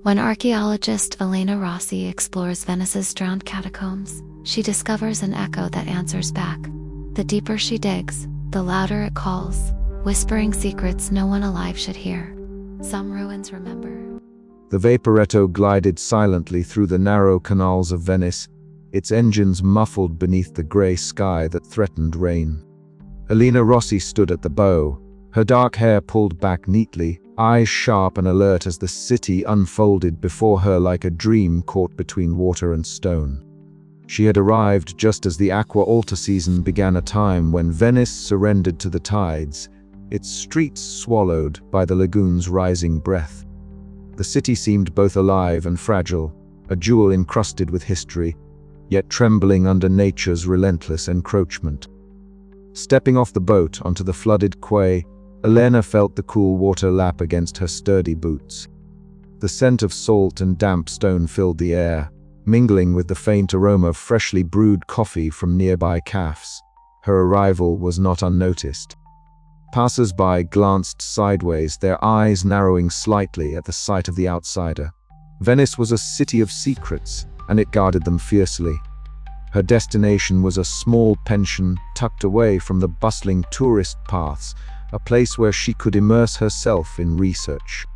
When archaeologist Elena Rossi explores Venice's drowned catacombs, she discovers an echo that answers back. The deeper she digs, the louder it calls, whispering secrets no one alive should hear. Some ruins remember. The Vaporetto glided silently through the narrow canals of Venice, its engines muffled beneath the grey sky that threatened rain. Elena Rossi stood at the bow, her dark hair pulled back neatly, eyes sharp and alert as the city unfolded before her like a dream caught between water and stone. She had arrived just as the Aqua Alta season began, a time when Venice surrendered to the tides, its streets swallowed by the lagoon's rising breath. The city seemed both alive and fragile, a jewel encrusted with history, yet trembling under nature's relentless encroachment. Stepping off the boat onto the flooded quay, Elena felt the cool water lap against her sturdy boots. The scent of salt and damp stone filled the air, mingling with the faint aroma of freshly brewed coffee from nearby cafes. Her arrival was not unnoticed. Passers-by glanced sideways, their eyes narrowing slightly at the sight of the outsider. Venice was a city of secrets, and it guarded them fiercely. Her destination was a small pension tucked away from the bustling tourist paths, a place where she could immerse herself in research.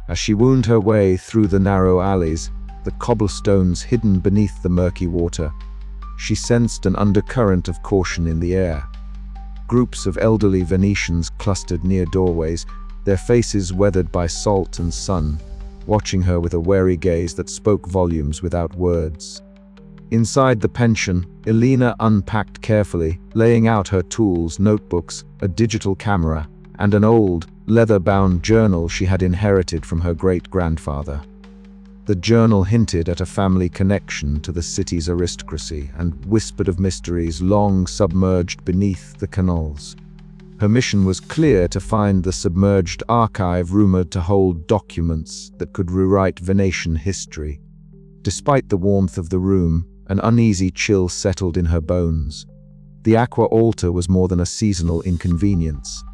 As she wound her way through the narrow alleys, the cobblestones hidden beneath the murky water, she sensed an undercurrent of caution in the air. Groups of elderly Venetians clustered near doorways, their faces weathered by salt and sun, watching her with a wary gaze that spoke volumes without words. Inside the pension, Elena unpacked carefully, laying out her tools, notebooks, a digital camera, and an old, leather-bound journal she had inherited from her great-grandfather. The journal hinted at a family connection to the city's aristocracy and whispered of mysteries long submerged beneath the canals. Her mission was clear: to find the submerged archive rumored to hold documents that could rewrite Venetian history. Despite the warmth of the room, an uneasy chill settled in her bones. The Aqua Alta was more than a seasonal inconvenience.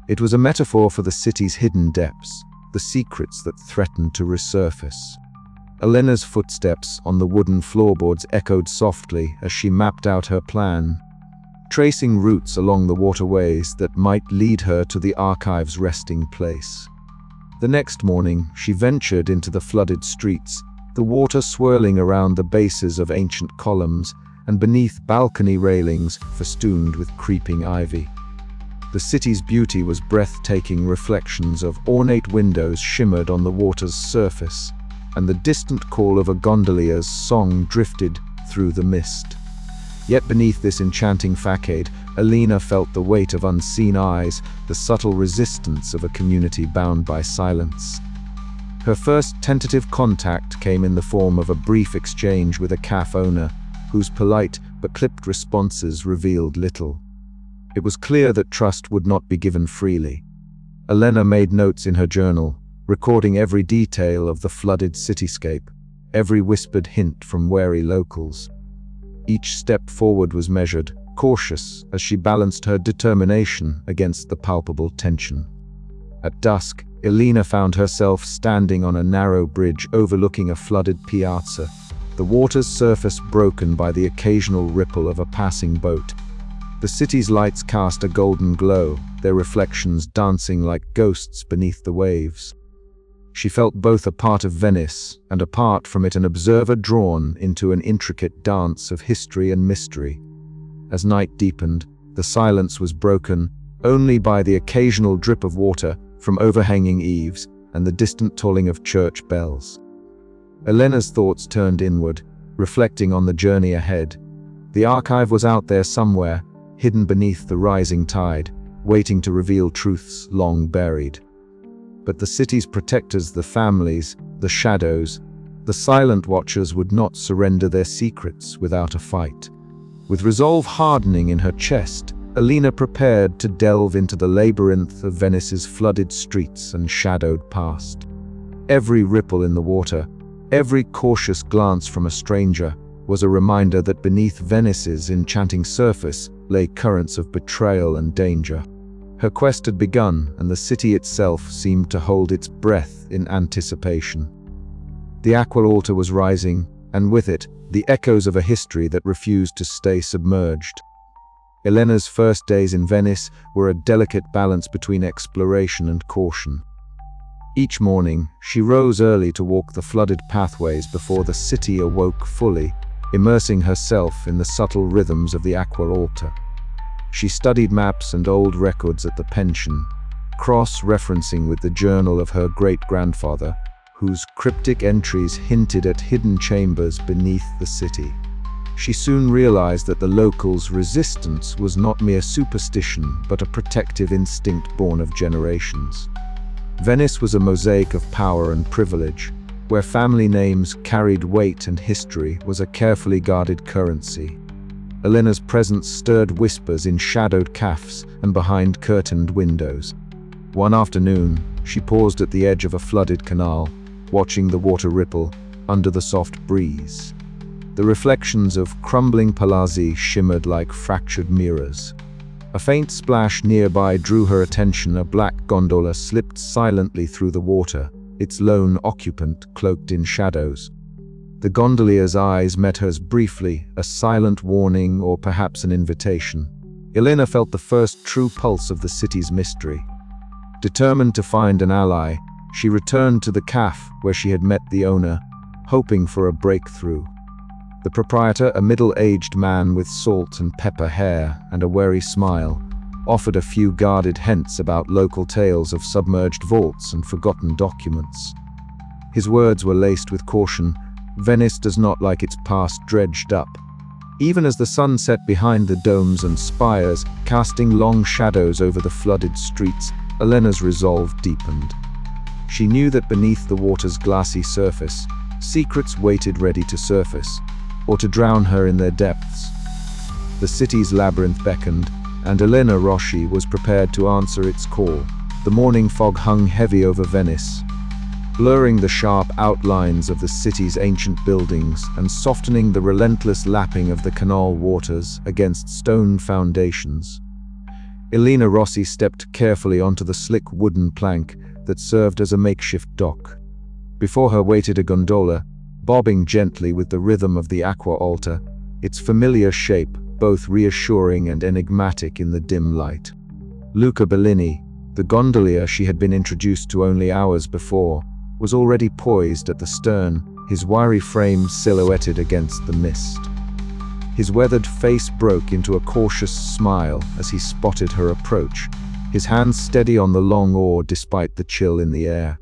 It was a metaphor for the city's hidden depths, the secrets that threatened to resurface. Elena's footsteps on the wooden floorboards echoed softly as she mapped out her plan, tracing routes along the waterways that might lead her to the archive's resting place. The next morning, she ventured into the flooded streets, the water swirling around the bases of ancient columns and beneath balcony railings festooned with creeping ivy. The city's beauty was breathtaking. Reflections of ornate windows shimmered on the water's surface, and the distant call of a gondolier's song drifted through the mist. Yet beneath this enchanting facade, Elena felt the weight of unseen eyes, the subtle resistance of a community bound by silence. Her first tentative contact came in the form of a brief exchange with a cafe owner, whose polite but clipped responses revealed little. It was clear that trust would not be given freely. Elena made notes in her journal, recording every detail of the flooded cityscape, every whispered hint from wary locals. Each step forward was measured, cautious, as she balanced her determination against the palpable tension. At dusk, Elena found herself standing on a narrow bridge overlooking a flooded piazza, the water's surface broken by the occasional ripple of a passing boat. The city's lights cast a golden glow, their reflections dancing like ghosts beneath the waves. She felt both a part of Venice and apart from it, an observer drawn into an intricate dance of history and mystery. As night deepened, the silence was broken only by the occasional drip of water from overhanging eaves and the distant tolling of church bells. Elena's thoughts turned inward, reflecting on the journey ahead. The archive was out there somewhere, hidden beneath the rising tide, waiting to reveal truths long buried. But the city's protectors, the families, the shadows, the silent watchers would not surrender their secrets without a fight. With resolve hardening in her chest, Elena prepared to delve into the labyrinth of Venice's flooded streets and shadowed past. Every ripple in the water, every cautious glance from a stranger, was a reminder that beneath Venice's enchanting surface lay currents of betrayal and danger. Her quest had begun, and the city itself seemed to hold its breath in anticipation. The aqua altar was rising, and with it, the echoes of a history that refused to stay submerged. Elena's first days in Venice were a delicate balance between exploration and caution. Each morning, she rose early to walk the flooded pathways before the city awoke fully, immersing herself in the subtle rhythms of the aqua altar. She studied maps and old records at the pension, cross-referencing with the journal of her great-grandfather, whose cryptic entries hinted at hidden chambers beneath the city. She soon realized that the locals' resistance was not mere superstition, but a protective instinct born of generations. Venice was a mosaic of power and privilege, where family names carried weight and history was a carefully guarded currency. Elena's presence stirred whispers in shadowed cafes and behind curtained windows. One afternoon, she paused at the edge of a flooded canal, watching the water ripple under the soft breeze. The reflections of crumbling palazzi shimmered like fractured mirrors. A faint splash nearby drew her attention. A black gondola slipped silently through the water, its lone occupant cloaked in shadows. The gondolier's eyes met hers briefly, a silent warning or perhaps an invitation. Elena felt the first true pulse of the city's mystery. Determined to find an ally, she returned to the cafe where she had met the owner, hoping for a breakthrough. The proprietor, a middle-aged man with salt and pepper hair and a wary smile, offered a few guarded hints about local tales of submerged vaults and forgotten documents. His words were laced with caution. Venice does not like its past dredged up. Even as the sun set behind the domes and spires, casting long shadows over the flooded streets, Elena's resolve deepened. She knew that beneath the water's glassy surface, secrets waited ready to surface, or to drown her in their depths. The city's labyrinth beckoned, and Elena Rossi was prepared to answer its call. The morning fog hung heavy over Venice, blurring the sharp outlines of the city's ancient buildings and softening the relentless lapping of the canal waters against stone foundations. Elena Rossi stepped carefully onto the slick wooden plank that served as a makeshift dock. Before her waited a gondola, bobbing gently with the rhythm of the aqua altar, its familiar shape both reassuring and enigmatic in the dim light. Luca Bellini, the gondolier she had been introduced to only hours before, was already poised at the stern, his wiry frame silhouetted against the mist. His weathered face broke into a cautious smile as he spotted her approach, his hands steady on the long oar despite the chill in the air.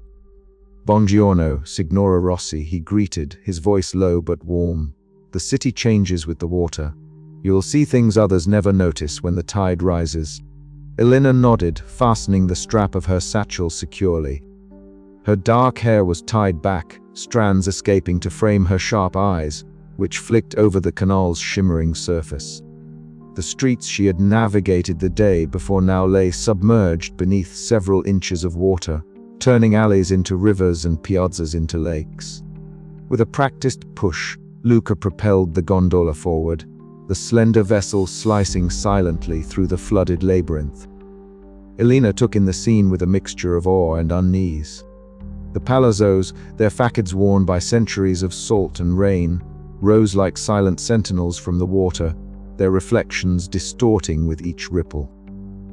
"Buongiorno, Signora Rossi," he greeted, his voice low but warm. "The city changes with the water. You'll see things others never notice when the tide rises." Elena nodded, fastening the strap of her satchel securely. Her dark hair was tied back, strands escaping to frame her sharp eyes, which flicked over the canal's shimmering surface. The streets she had navigated the day before now lay submerged beneath several inches of water, turning alleys into rivers and piazzas into lakes. With a practiced push, Luca propelled the gondola forward, the slender vessel slicing silently through the flooded labyrinth. Elena took in the scene with a mixture of awe and unease. The palazzos, their facades worn by centuries of salt and rain, rose like silent sentinels from the water, their reflections distorting with each ripple.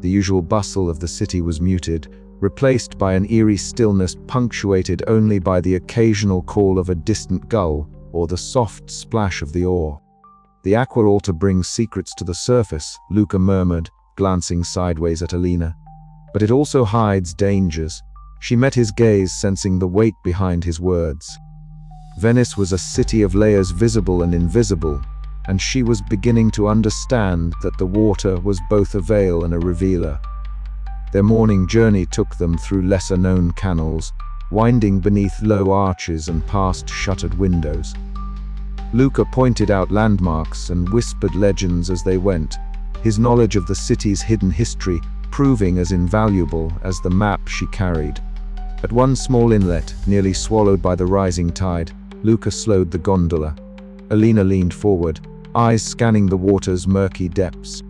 The usual bustle of the city was muted, replaced by an eerie stillness punctuated only by the occasional call of a distant gull or the soft splash of the oar. "The aqua altar brings secrets to the surface," Luca murmured, glancing sideways at Elena. "But it also hides dangers." She met his gaze, sensing the weight behind his words. Venice was a city of layers visible and invisible, and she was beginning to understand that the water was both a veil and a revealer. Their morning journey took them through lesser-known canals, winding beneath low arches and past shuttered windows. Luca pointed out landmarks and whispered legends as they went, his knowledge of the city's hidden history proving as invaluable as the map she carried. At one small inlet, nearly swallowed by the rising tide, Luca slowed the gondola. Elena leaned forward, eyes scanning the water's murky depths.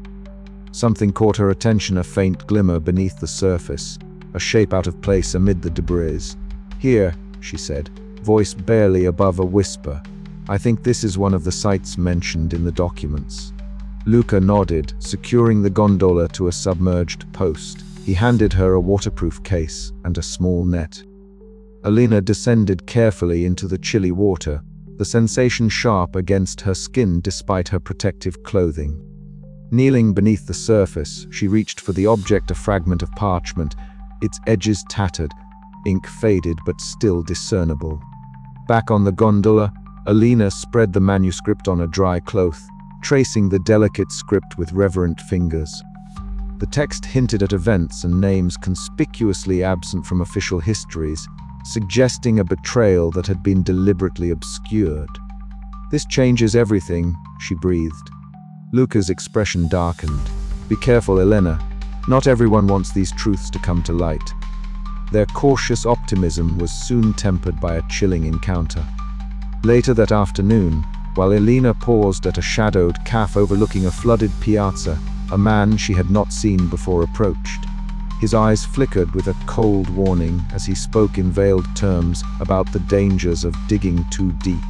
Something caught her attention, a faint glimmer beneath the surface, a shape out of place amid the debris. "Here," she said, voice barely above a whisper. "I think this is one of the sites mentioned in the documents." Luca nodded, securing the gondola to a submerged post. He handed her a waterproof case and a small net. Elena descended carefully into the chilly water, the sensation sharp against her skin despite her protective clothing. Kneeling beneath the surface, she reached for the object, a fragment of parchment, its edges tattered, ink faded but still discernible. Back on the gondola, Elena spread the manuscript on a dry cloth, tracing the delicate script with reverent fingers. The text hinted at events and names conspicuously absent from official histories, suggesting a betrayal that had been deliberately obscured. "This changes everything," she breathed. Luca's expression darkened. "Be careful, Elena. Not everyone wants these truths to come to light." Their cautious optimism was soon tempered by a chilling encounter. Later that afternoon, while Elena paused at a shadowed cafe overlooking a flooded piazza, a man she had not seen before approached. His eyes flickered with a cold warning as he spoke in veiled terms about the dangers of digging too deep.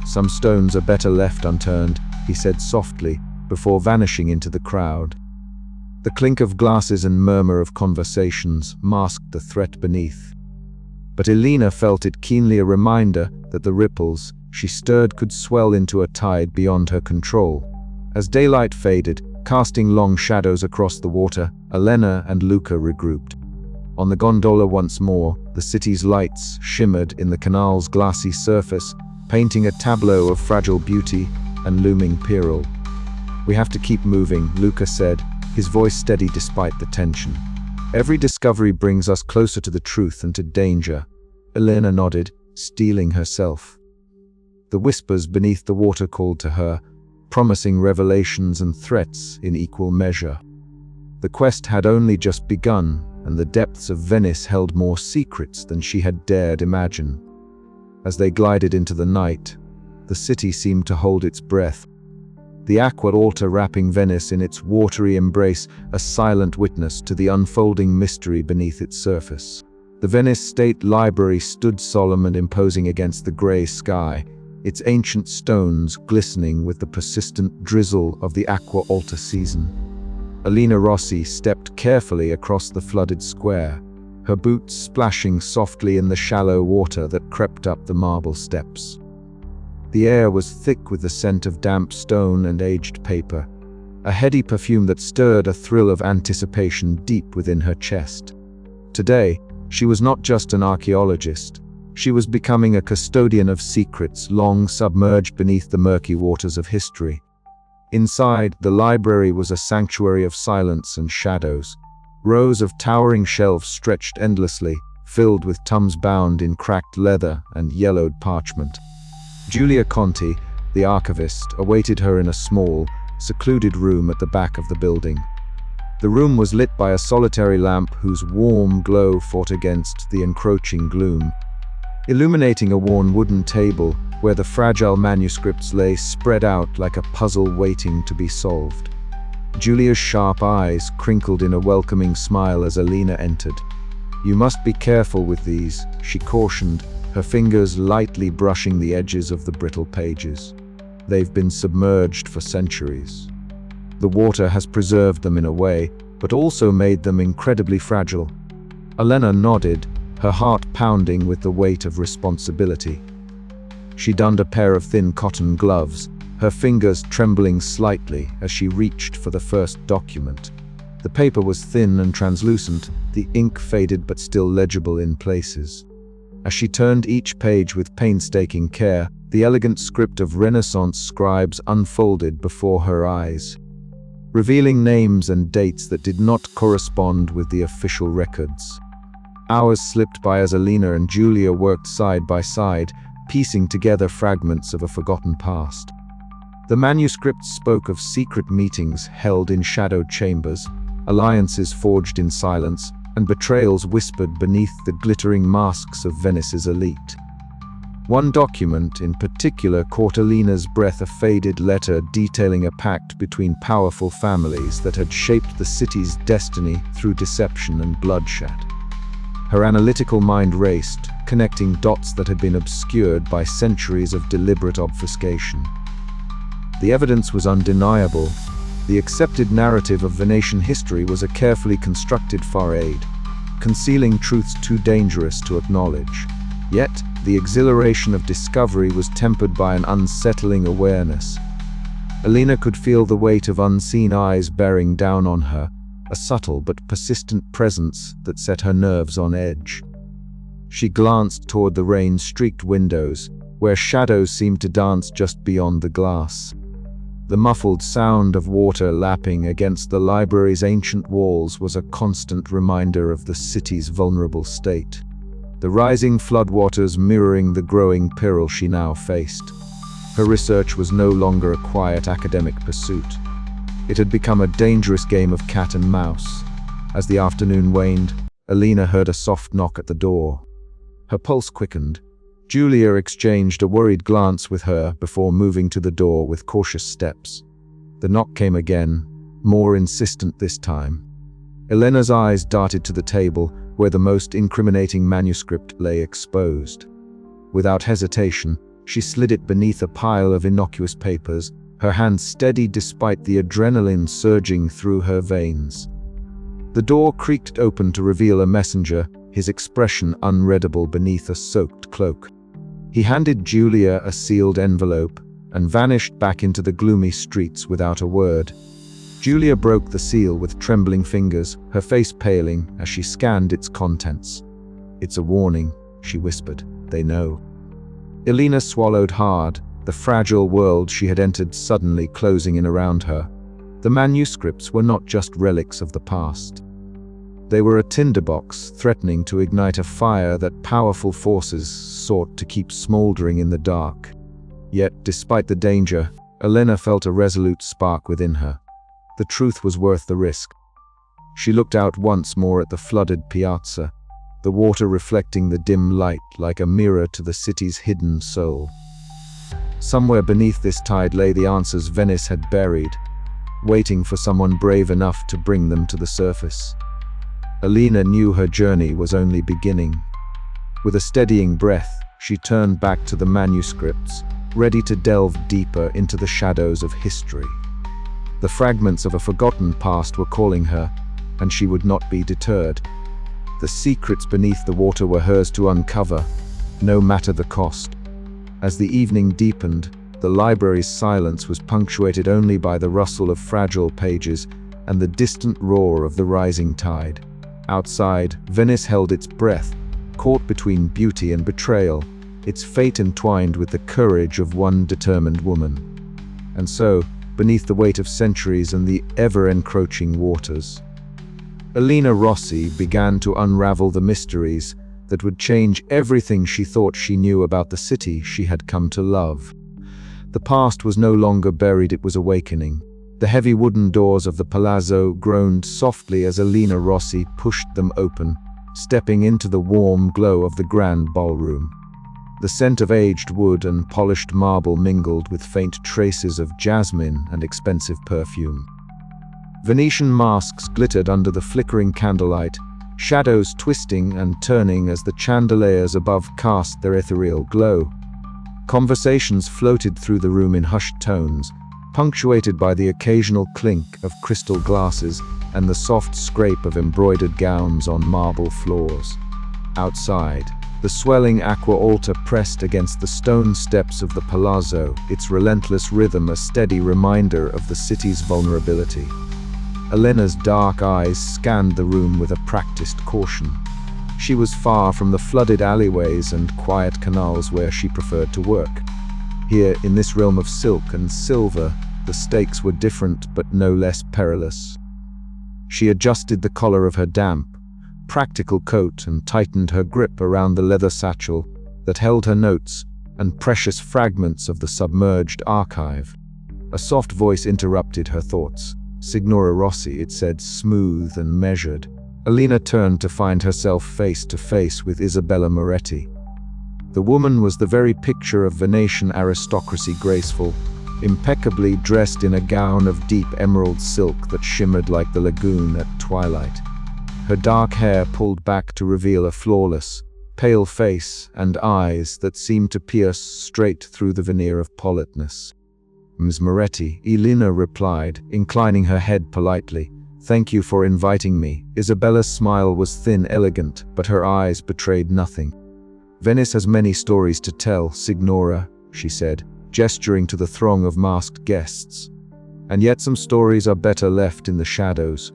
"Some stones are better left unturned," he said softly, before vanishing into the crowd. The clink of glasses and murmur of conversations masked the threat beneath. But Elena felt it keenly, a reminder that the ripples she stirred could swell into a tide beyond her control. As daylight faded, casting long shadows across the water, Elena and Luca regrouped. On the gondola once more, the city's lights shimmered in the canal's glassy surface, painting a tableau of fragile beauty and looming peril. "We have to keep moving," Luca said, his voice steady despite the tension. "Every discovery brings us closer to the truth and to danger." Elena nodded, steeling herself. The whispers beneath the water called to her, promising revelations and threats in equal measure. The quest had only just begun, and the depths of Venice held more secrets than she had dared imagine. As they glided into the night, the city seemed to hold its breath. The aqua altar wrapping Venice in its watery embrace, a silent witness to the unfolding mystery beneath its surface. The Venice State Library stood solemn and imposing against the grey sky, its ancient stones glistening with the persistent drizzle of the aqua altar season. Elena Rossi stepped carefully across the flooded square, her boots splashing softly in the shallow water that crept up the marble steps. The air was thick with the scent of damp stone and aged paper, a heady perfume that stirred a thrill of anticipation deep within her chest. Today, she was not just an archaeologist. She was becoming a custodian of secrets long submerged beneath the murky waters of history. Inside, the library was a sanctuary of silence and shadows. Rows of towering shelves stretched endlessly, filled with tomes bound in cracked leather and yellowed parchment. Giulia Conti, the archivist, awaited her in a small, secluded room at the back of the building. The room was lit by a solitary lamp whose warm glow fought against the encroaching gloom, illuminating a worn wooden table where the fragile manuscripts lay spread out like a puzzle waiting to be solved. Giulia's sharp eyes crinkled in a welcoming smile as Elena entered. "You must be careful with these," she cautioned, her fingers lightly brushing the edges of the brittle pages. "They've been submerged for centuries. The water has preserved them in a way, but also made them incredibly fragile." Elena nodded, her heart pounding with the weight of responsibility. She donned a pair of thin cotton gloves, her fingers trembling slightly as she reached for the first document. The paper was thin and translucent, the ink faded but still legible in places. As she turned each page with painstaking care, the elegant script of Renaissance scribes unfolded before her eyes, revealing names and dates that did not correspond with the official records. Hours slipped by as Elena and Giulia worked side by side, piecing together fragments of a forgotten past. The manuscripts spoke of secret meetings held in shadowed chambers, alliances forged in silence, and betrayals whispered beneath the glittering masks of Venice's elite. One document in particular caught Elena's breath, a faded letter detailing a pact between powerful families that had shaped the city's destiny through deception and bloodshed. Her analytical mind raced, connecting dots that had been obscured by centuries of deliberate obfuscation. The evidence was undeniable. The accepted narrative of Venetian history was a carefully constructed charade, concealing truths too dangerous to acknowledge. Yet, the exhilaration of discovery was tempered by an unsettling awareness. Elena could feel the weight of unseen eyes bearing down on her, a subtle but persistent presence that set her nerves on edge. She glanced toward the rain-streaked windows, where shadows seemed to dance just beyond the glass. The muffled sound of water lapping against the library's ancient walls was a constant reminder of the city's vulnerable state, the rising floodwaters mirroring the growing peril she now faced. Her research was no longer a quiet academic pursuit. It had become a dangerous game of cat and mouse. As the afternoon waned, Elena heard a soft knock at the door. Her pulse quickened. Julia exchanged a worried glance with her before moving to the door with cautious steps. The knock came again, more insistent this time. Elena's eyes darted to the table, where the most incriminating manuscript lay exposed. Without hesitation, she slid it beneath a pile of innocuous papers, her hand steady despite the adrenaline surging through her veins. The door creaked open to reveal a messenger, his expression unreadable beneath a soaked cloak. He handed Julia a sealed envelope and vanished back into the gloomy streets without a word. Julia broke the seal with trembling fingers, her face paling as she scanned its contents. "It's a warning," she whispered. "They know." Elena swallowed hard, the fragile world she had entered suddenly closing in around her. The manuscripts were not just relics of the past. They were a tinderbox threatening to ignite a fire that powerful forces sought to keep smoldering in the dark. Yet, despite the danger, Elena felt a resolute spark within her. The truth was worth the risk. She looked out once more at the flooded piazza, the water reflecting the dim light like a mirror to the city's hidden soul. Somewhere beneath this tide lay the answers Venice had buried, waiting for someone brave enough to bring them to the surface. Elena knew her journey was only beginning. With a steadying breath, she turned back to the manuscripts, ready to delve deeper into the shadows of history. The fragments of a forgotten past were calling her, and she would not be deterred. The secrets beneath the water were hers to uncover, no matter the cost. As the evening deepened, the library's silence was punctuated only by the rustle of fragile pages and the distant roar of the rising tide. Outside, Venice held its breath, caught between beauty and betrayal, its fate entwined with the courage of one determined woman. And so, beneath the weight of centuries and the ever-encroaching waters, Elena Rossi began to unravel the mysteries that would change everything she thought she knew about the city she had come to love. The past was no longer buried, it was awakening. The heavy wooden doors of the palazzo groaned softly as Elena Rossi pushed them open, stepping into the warm glow of the grand ballroom. The scent of aged wood and polished marble mingled with faint traces of jasmine and expensive perfume. Venetian masks glittered under the flickering candlelight, shadows twisting and turning as the chandeliers above cast their ethereal glow. Conversations floated through the room in hushed tones, punctuated by the occasional clink of crystal glasses and the soft scrape of embroidered gowns on marble floors. Outside, the swelling aqua altar pressed against the stone steps of the palazzo, its relentless rhythm a steady reminder of the city's vulnerability. Elena's dark eyes scanned the room with a practiced caution. She was far from the flooded alleyways and quiet canals where she preferred to work. Here, in this realm of silk and silver, the stakes were different but no less perilous. She adjusted the collar of her damp, practical coat and tightened her grip around the leather satchel that held her notes and precious fragments of the submerged archive. A soft voice interrupted her thoughts. "Signora Rossi," it said, smooth and measured. Elena turned to find herself face to face with Isabella Moretti. The woman was the very picture of Venetian aristocracy, graceful, impeccably dressed in a gown of deep emerald silk that shimmered like the lagoon at twilight. Her dark hair pulled back to reveal a flawless, pale face and eyes that seemed to pierce straight through the veneer of politeness. "Ms. Moretti," Elena replied, inclining her head politely. "Thank you for inviting me." Isabella's smile was thin, elegant, but her eyes betrayed nothing. "Venice has many stories to tell, Signora," she said, gesturing to the throng of masked guests. "And yet some stories are better left in the shadows."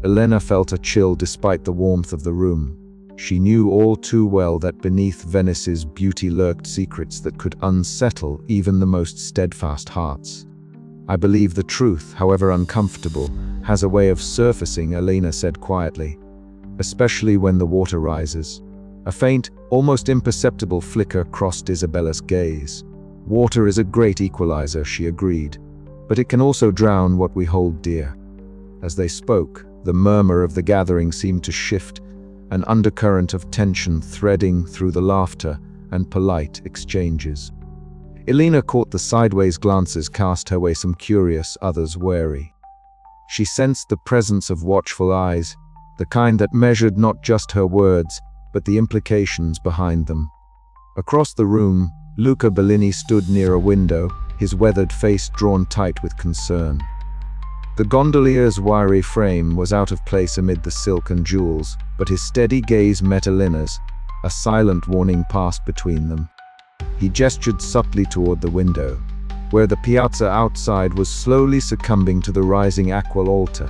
Elena felt a chill despite the warmth of the room. She knew all too well that beneath Venice's beauty lurked secrets that could unsettle even the most steadfast hearts. "I believe the truth, however uncomfortable, has a way of surfacing," Elena said quietly, "especially when the water rises." A faint, almost imperceptible flicker crossed Isabella's gaze. "Water is a great equalizer," she agreed, "but it can also drown what we hold dear." As they spoke, the murmur of the gathering seemed to shift, an undercurrent of tension threading through the laughter and polite exchanges. Elena caught the sideways glances cast her way, some curious, others wary. She sensed the presence of watchful eyes, the kind that measured not just her words, but the implications behind them. Across the room, Luca Bellini stood near a window, his weathered face drawn tight with concern. The gondolier's wiry frame was out of place amid the silk and jewels, but his steady gaze met Elena's. A silent warning passed between them. He gestured subtly toward the window, where the piazza outside was slowly succumbing to the rising aqua altar.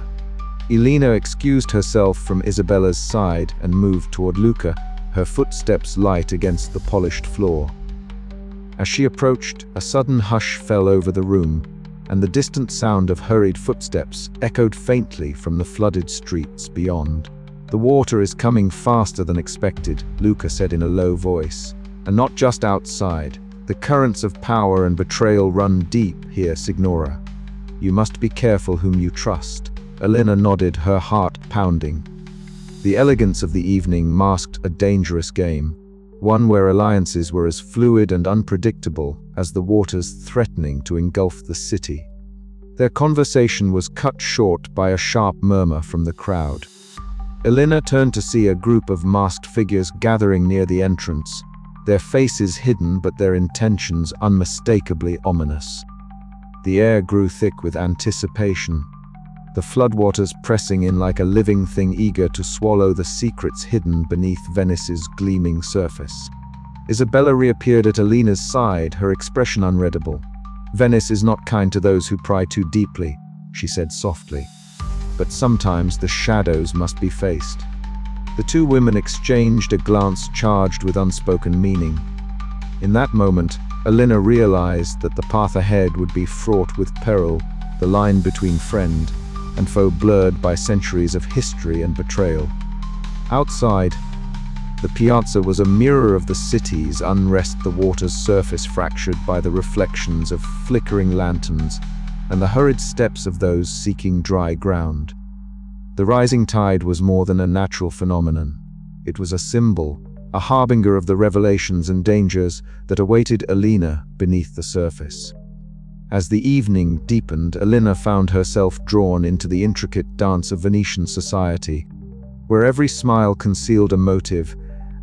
Elena excused herself from Isabella's side and moved toward Luca, her footsteps light against the polished floor. As she approached, a sudden hush fell over the room, and the distant sound of hurried footsteps echoed faintly from the flooded streets beyond. "The water is coming faster than expected," Luca said in a low voice. "And not just outside. The currents of power and betrayal run deep here, Signora. You must be careful whom you trust." Elena nodded, her heart pounding. The elegance of the evening masked a dangerous game, one where alliances were as fluid and unpredictable as the waters threatening to engulf the city. Their conversation was cut short by a sharp murmur from the crowd. Elena turned to see a group of masked figures gathering near the entrance, their faces hidden but their intentions unmistakably ominous. The air grew thick with anticipation, the floodwaters pressing in like a living thing eager to swallow the secrets hidden beneath Venice's gleaming surface. Isabella reappeared at Elena's side, her expression unreadable. "Venice is not kind to those who pry too deeply," she said softly. "But sometimes the shadows must be faced." The two women exchanged a glance charged with unspoken meaning. In that moment, Elena realized that the path ahead would be fraught with peril, the line between friend and foe blurred by centuries of history and betrayal. Outside, the piazza was a mirror of the city's unrest, the water's surface fractured by the reflections of flickering lanterns and the hurried steps of those seeking dry ground. The rising tide was more than a natural phenomenon. It was a symbol, a harbinger of the revelations and dangers that awaited Elena beneath the surface. As the evening deepened, Elena found herself drawn into the intricate dance of Venetian society, where every smile concealed a motive,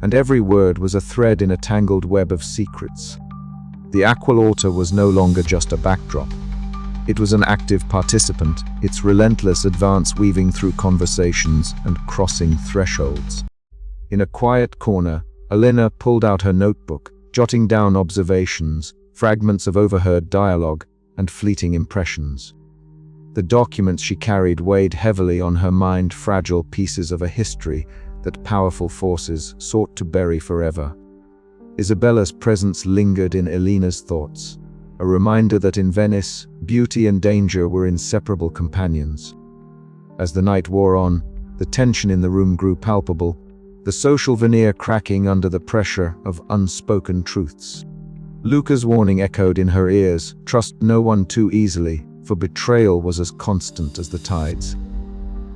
and every word was a thread in a tangled web of secrets. The aqua altar was no longer just a backdrop. It was an active participant, its relentless advance weaving through conversations and crossing thresholds. In a quiet corner, Elena pulled out her notebook, jotting down observations, fragments of overheard dialogue, and fleeting impressions. The documents she carried weighed heavily on her mind, fragile pieces of a history that powerful forces sought to bury forever. Isabella's presence lingered in Elena's thoughts, a reminder that in Venice, beauty and danger were inseparable companions. As the night wore on, the tension in the room grew palpable, the social veneer cracking under the pressure of unspoken truths. Luca's warning echoed in her ears: trust no one too easily, for betrayal was as constant as the tides.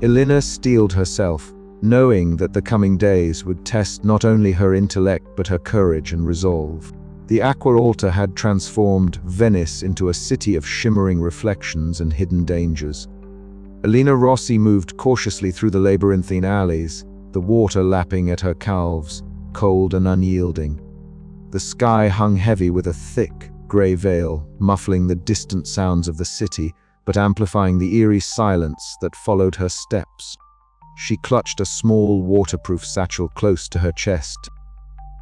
Elena steeled herself, knowing that the coming days would test not only her intellect but her courage and resolve. The aqua altar had transformed Venice into a city of shimmering reflections and hidden dangers. Elena Rossi moved cautiously through the labyrinthine alleys, the water lapping at her calves, cold and unyielding. The sky hung heavy with a thick, grey veil, muffling the distant sounds of the city, but amplifying the eerie silence that followed her steps. She clutched a small, waterproof satchel close to her chest,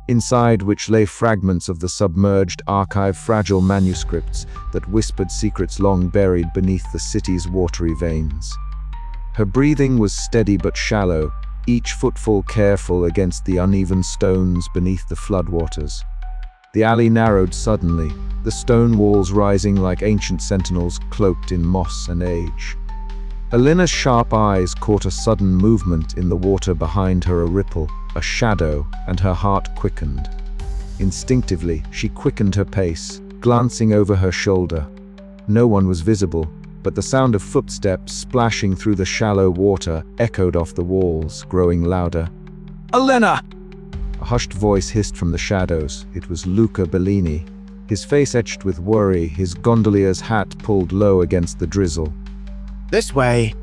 inside which lay fragments of the submerged archive, fragile manuscripts that whispered secrets long buried beneath the city's watery veins. Her breathing was steady but shallow, each footfall careful against the uneven stones beneath the floodwaters. The alley narrowed suddenly, the stone walls rising like ancient sentinels cloaked in moss and age. Elena's sharp eyes caught a sudden movement in the water behind her, a ripple, a shadow, and her heart quickened. Instinctively, she quickened her pace, glancing over her shoulder. No one was visible, but the sound of footsteps splashing through the shallow water echoed off the walls, growing louder. "Elena!" A hushed voice hissed from the shadows. It was Luca Bellini, his face etched with worry, his gondolier's hat pulled low against the drizzle. "This way!"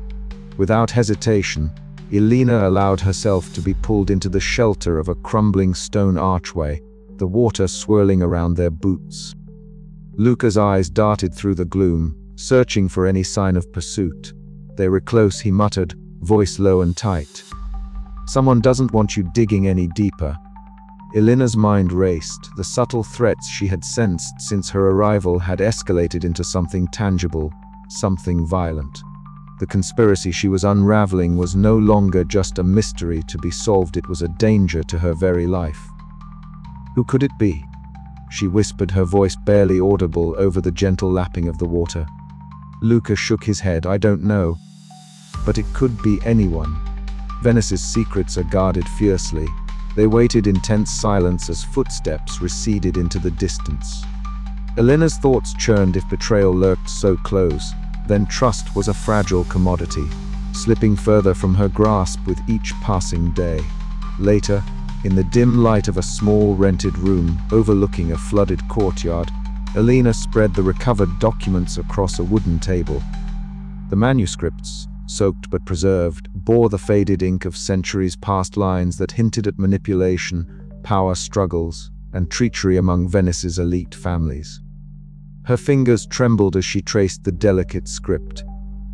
Without hesitation, Elena allowed herself to be pulled into the shelter of a crumbling stone archway, the water swirling around their boots. Luca's eyes darted through the gloom, searching for any sign of pursuit. They were close, he muttered, voice low and tight. "Someone doesn't want you digging any deeper." Elena's mind raced. The subtle threats she had sensed since her arrival had escalated into something tangible, something violent. The conspiracy she was unraveling was no longer just a mystery to be solved, it was a danger to her very life. Who could it be? She whispered, her voice barely audible over the gentle lapping of the water. Luca shook his head. "I don't know. But it could be anyone." Venice's secrets are guarded fiercely. They waited in tense silence as footsteps receded into the distance. Elena's thoughts churned. If betrayal lurked so close, then trust was a fragile commodity, slipping further from her grasp with each passing day. Later, in the dim light of a small rented room overlooking a flooded courtyard, Elena spread the recovered documents across a wooden table. The manuscripts, soaked but preserved, bore the faded ink of centuries past, lines that hinted at manipulation, power struggles, and treachery among Venice's elite families. Her fingers trembled as she traced the delicate script,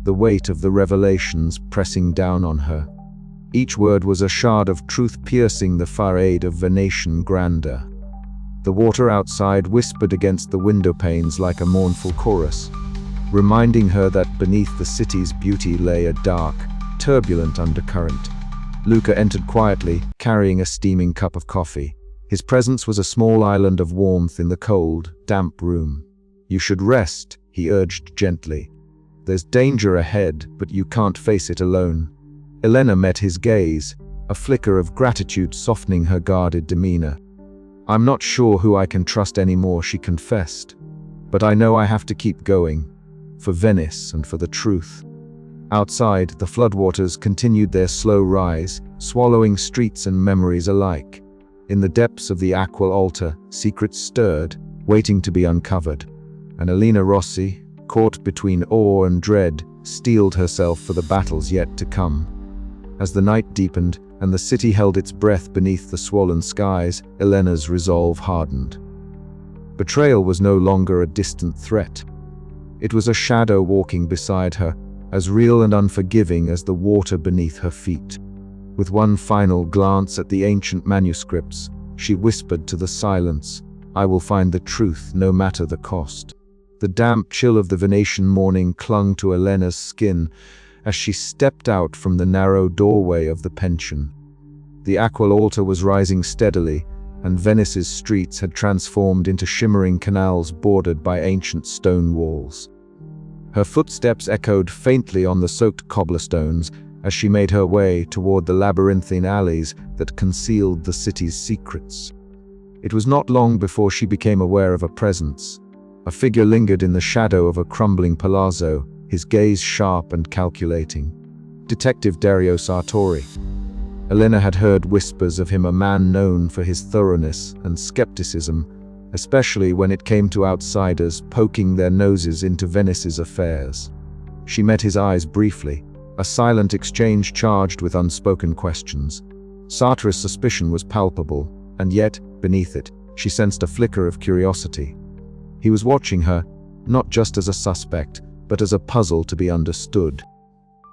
the weight of the revelations pressing down on her. Each word was a shard of truth piercing the facade of Venetian grandeur. The water outside whispered against the window panes like a mournful chorus, reminding her that beneath the city's beauty lay a dark, turbulent undercurrent. Luca entered quietly, carrying a steaming cup of coffee. His presence was a small island of warmth in the cold, damp room. "You should rest," he urged gently. "There's danger ahead, but you can't face it alone." Elena met his gaze, a flicker of gratitude softening her guarded demeanor. "I'm not sure who I can trust anymore," she confessed. "But I know I have to keep going. For Venice and for the truth." Outside, the floodwaters continued their slow rise, swallowing streets and memories alike. In the depths of the aqua altar, secrets stirred, waiting to be uncovered. And Elena Rossi, caught between awe and dread, steeled herself for the battles yet to come. As the night deepened and the city held its breath beneath the swollen skies, Elena's resolve hardened. Betrayal was no longer a distant threat. It was a shadow walking beside her, as real and unforgiving as the water beneath her feet. With one final glance at the ancient manuscripts, she whispered to the silence, "I will find the truth no matter the cost." The damp chill of the Venetian morning clung to Elena's skin as she stepped out from the narrow doorway of the pension. The aqua altar was rising steadily, and Venice's streets had transformed into shimmering canals bordered by ancient stone walls. Her footsteps echoed faintly on the soaked cobblestones as she made her way toward the labyrinthine alleys that concealed the city's secrets. It was not long before she became aware of a presence. A figure lingered in the shadow of a crumbling palazzo, his gaze sharp and calculating. Detective Dario Sartori. Elena had heard whispers of him, a man known for his thoroughness and skepticism, especially when it came to outsiders poking their noses into Venice's affairs. She met his eyes briefly, a silent exchange charged with unspoken questions. Sartre's suspicion was palpable, and yet, beneath it, she sensed a flicker of curiosity. He was watching her, not just as a suspect, but as a puzzle to be understood.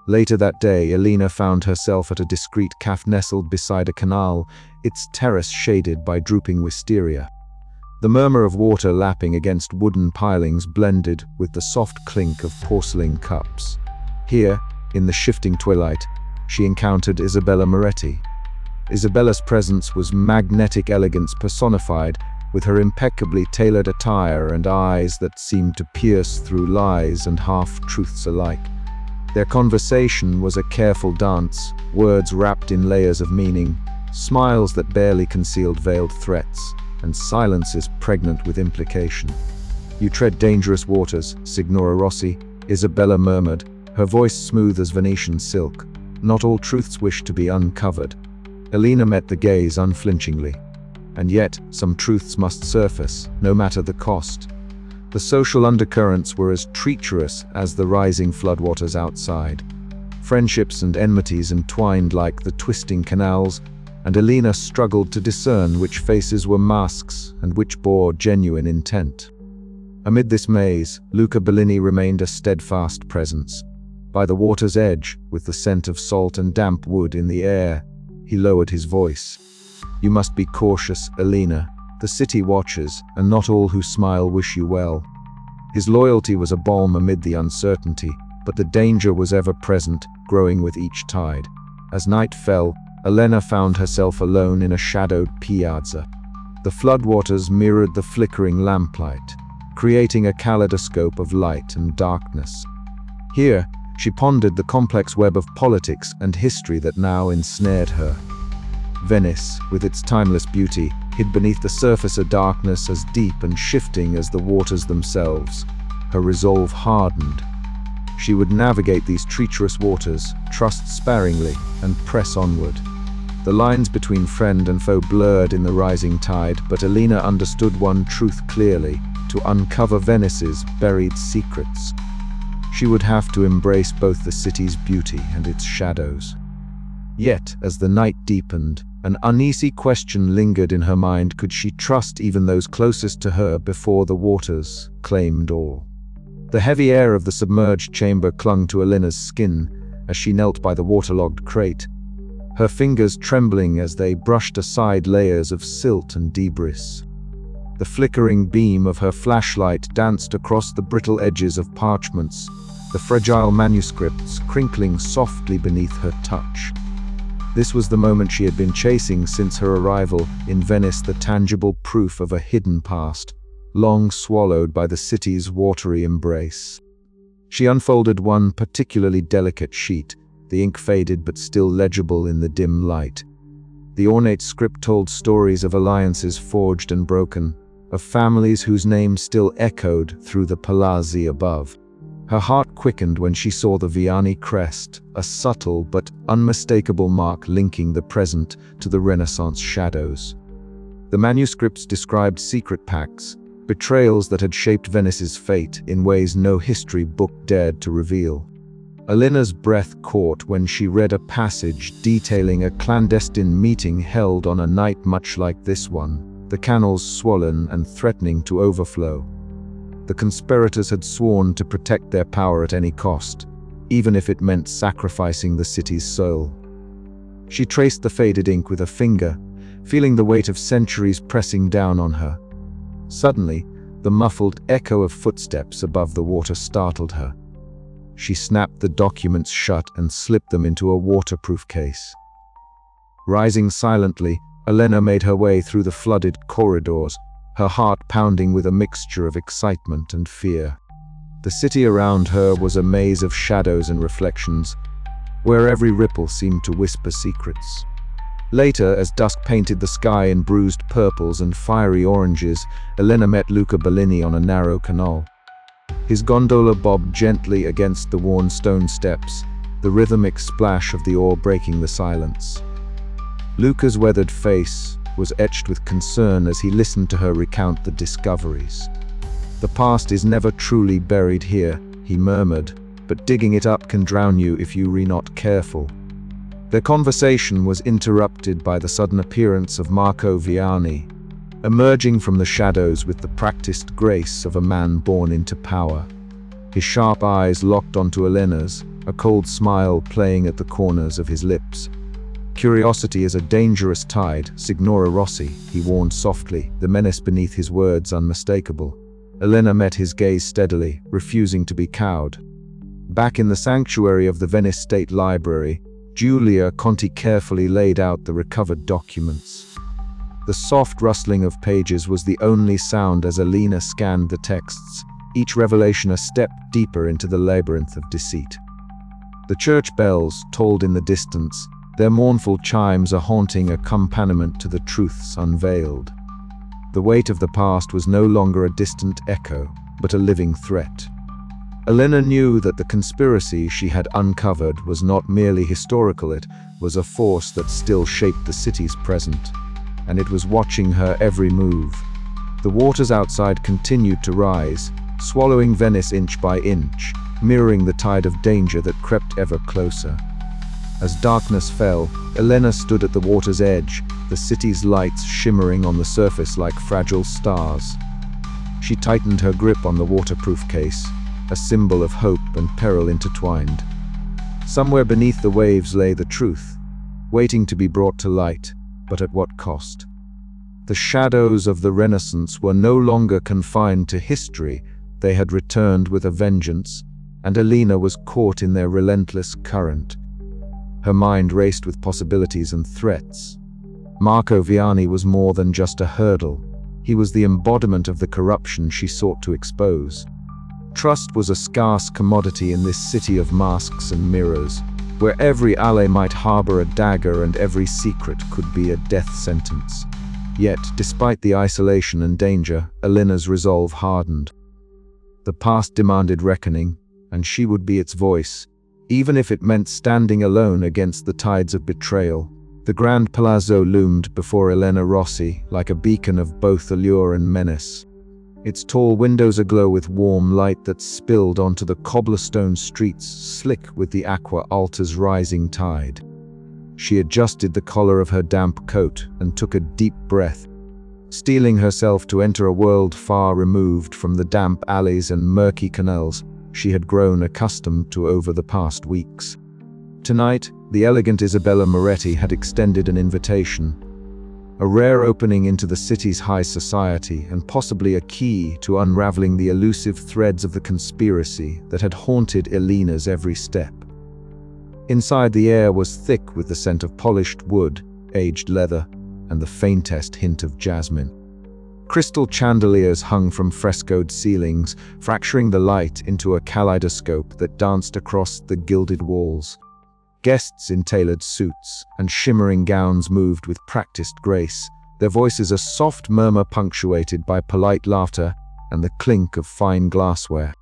Later that day, Elena found herself at a discreet cafe nestled beside a canal, its terrace shaded by drooping wisteria. The murmur of water lapping against wooden pilings blended with the soft clink of porcelain cups. Here, in the shifting twilight, she encountered Isabella Moretti. Isabella's presence was magnetic elegance personified, with her impeccably tailored attire and eyes that seemed to pierce through lies and half-truths alike. Their conversation was a careful dance, words wrapped in layers of meaning, smiles that barely concealed veiled threats, and silences pregnant with implication. "You tread dangerous waters, Signora Rossi," Isabella murmured, her voice smooth as Venetian silk. "Not all truths wish to be uncovered." Elena met the gaze unflinchingly. And yet, some truths must surface, no matter the cost. The social undercurrents were as treacherous as the rising floodwaters outside. Friendships and enmities entwined like the twisting canals, and Elena struggled to discern which faces were masks and which bore genuine intent. Amid this maze, Luca Bellini remained a steadfast presence. By the water's edge, with the scent of salt and damp wood in the air, he lowered his voice. "You must be cautious, Elena. The city watches, and not all who smile wish you well." His loyalty was a balm amid the uncertainty, but the danger was ever present, growing with each tide. As night fell, Elena found herself alone in a shadowed piazza. The floodwaters mirrored the flickering lamplight, creating a kaleidoscope of light and darkness. Here, she pondered the complex web of politics and history that now ensnared her. Venice, with its timeless beauty, hid beneath the surface a darkness as deep and shifting as the waters themselves. Her resolve hardened. She would navigate these treacherous waters, trust sparingly, and press onward. The lines between friend and foe blurred in the rising tide, but Elena understood one truth clearly: to uncover Venice's buried secrets, she would have to embrace both the city's beauty and its shadows. Yet, as the night deepened, an uneasy question lingered in her mind: could she trust even those closest to her before the waters claimed all? The heavy air of the submerged chamber clung to Elena's skin as she knelt by the waterlogged crate, her fingers trembling as they brushed aside layers of silt and debris. The flickering beam of her flashlight danced across the brittle edges of parchments, the fragile manuscripts crinkling softly beneath her touch. This was the moment she had been chasing since her arrival in Venice, the tangible proof of a hidden past, long swallowed by the city's watery embrace. She unfolded one particularly delicate sheet, the ink faded but still legible in the dim light. The ornate script told stories of alliances forged and broken, of families whose names still echoed through the palazzi above. Her heart quickened when she saw the Vianney crest, a subtle but unmistakable mark linking the present to the Renaissance shadows. The manuscripts described secret pacts, betrayals that had shaped Venice's fate in ways no history book dared to reveal. Elena's breath caught when she read a passage detailing a clandestine meeting held on a night much like this one, the canals swollen and threatening to overflow. The conspirators had sworn to protect their power at any cost, even if it meant sacrificing the city's soul. She traced the faded ink with a finger, feeling the weight of centuries pressing down on her. Suddenly, the muffled echo of footsteps above the water startled her. She snapped the documents shut and slipped them into a waterproof case. Rising silently, Elena made her way through the flooded corridors, her heart pounding with a mixture of excitement and fear. The city around her was a maze of shadows and reflections, where every ripple seemed to whisper secrets. Later, as dusk painted the sky in bruised purples and fiery oranges, Elena met Luca Bellini on a narrow canal. His gondola bobbed gently against the worn stone steps, the rhythmic splash of the oar breaking the silence. Luca's weathered face was etched with concern as he listened to her recount the discoveries. "The past is never truly buried here," he murmured, "but digging it up can drown you if you are not careful." Their conversation was interrupted by the sudden appearance of Marco Viani, emerging from the shadows with the practiced grace of a man born into power. His sharp eyes locked onto Elena's, a cold smile playing at the corners of his lips. "Curiosity is a dangerous tide, Signora Rossi," he warned softly, the menace beneath his words unmistakable. Elena met his gaze steadily, refusing to be cowed. Back in the sanctuary of the Venice State Library, Giulia Conti carefully laid out the recovered documents. The soft rustling of pages was the only sound as Elena scanned the texts, each revelation a step deeper into the labyrinth of deceit. The church bells tolled in the distance, their mournful chimes a haunting accompaniment to the truths unveiled. The weight of the past was no longer a distant echo, but a living threat. Elena knew that the conspiracy she had uncovered was not merely historical, it was a force that still shaped the city's present, and it was watching her every move. The waters outside continued to rise, swallowing Venice inch by inch, mirroring the tide of danger that crept ever closer. As darkness fell, Elena stood at the water's edge, the city's lights shimmering on the surface like fragile stars. She tightened her grip on the waterproof case, a symbol of hope and peril intertwined. Somewhere beneath the waves lay the truth, waiting to be brought to light, but at what cost? The shadows of the Renaissance were no longer confined to history, they had returned with a vengeance, and Elena was caught in their relentless current. Her mind raced with possibilities and threats. Marco Viani was more than just a hurdle. He was the embodiment of the corruption she sought to expose. Trust was a scarce commodity in this city of masks and mirrors, where every alley might harbor a dagger and every secret could be a death sentence. Yet, despite the isolation and danger, Elena's resolve hardened. The past demanded reckoning, and she would be its voice, even if it meant standing alone against the tides of betrayal. The Grand Palazzo loomed before Elena Rossi like a beacon of both allure and menace. Its tall windows aglow with warm light that spilled onto the cobblestone streets, slick with the Aqua Alta's rising tide. She adjusted the collar of her damp coat and took a deep breath, steeling herself to enter a world far removed from the damp alleys and murky canals she had grown accustomed to over the past weeks. Tonight, the elegant Isabella Moretti had extended an invitation, a rare opening into the city's high society and possibly a key to unraveling the elusive threads of the conspiracy that had haunted Elena's every step. Inside, the air was thick with the scent of polished wood, aged leather, and the faintest hint of jasmine. Crystal chandeliers hung from frescoed ceilings, fracturing the light into a kaleidoscope that danced across the gilded walls. Guests in tailored suits and shimmering gowns moved with practiced grace, their voices a soft murmur punctuated by polite laughter and the clink of fine glassware.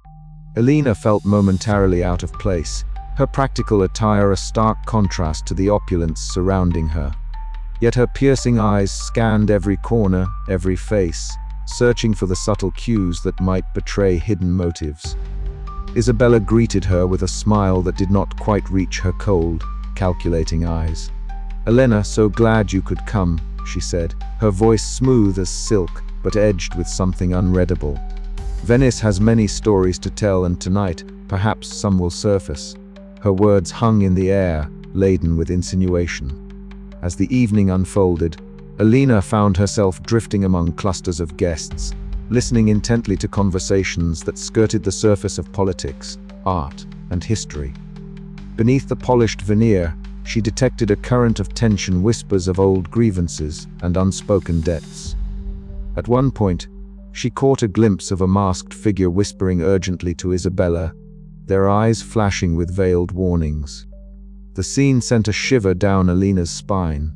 Elena felt momentarily out of place, her practical attire a stark contrast to the opulence surrounding her. Yet her piercing eyes scanned every corner, every face, searching for the subtle cues that might betray hidden motives. Isabella greeted her with a smile that did not quite reach her cold, calculating eyes. "Elena, so glad you could come," she said, her voice smooth as silk, but edged with something unreadable. "Venice has many stories to tell, and tonight, perhaps some will surface." Her words hung in the air, laden with insinuation. As the evening unfolded, Elena found herself drifting among clusters of guests, listening intently to conversations that skirted the surface of politics, art, and history. Beneath the polished veneer, she detected a current of tension, whispers of old grievances and unspoken debts. At one point, she caught a glimpse of a masked figure whispering urgently to Isabella, their eyes flashing with veiled warnings. The scene sent a shiver down Elena's spine.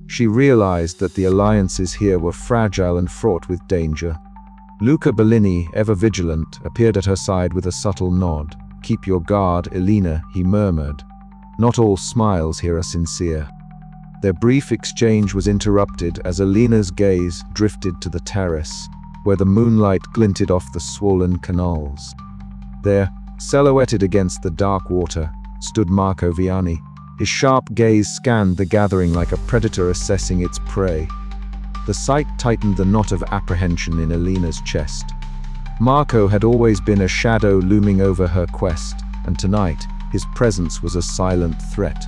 She realized that the alliances here were fragile and fraught with danger. Luca Bellini, ever vigilant, appeared at her side with a subtle nod. "Keep your guard, Elena," he murmured. "Not all smiles here are sincere." Their brief exchange was interrupted as Elena's gaze drifted to the terrace, where the moonlight glinted off the swollen canals. There, silhouetted against the dark water, stood Marco Viani. His sharp gaze scanned the gathering like a predator assessing its prey. The sight tightened the knot of apprehension in Elena's chest. Marco had always been a shadow looming over her quest, and tonight, his presence was a silent threat.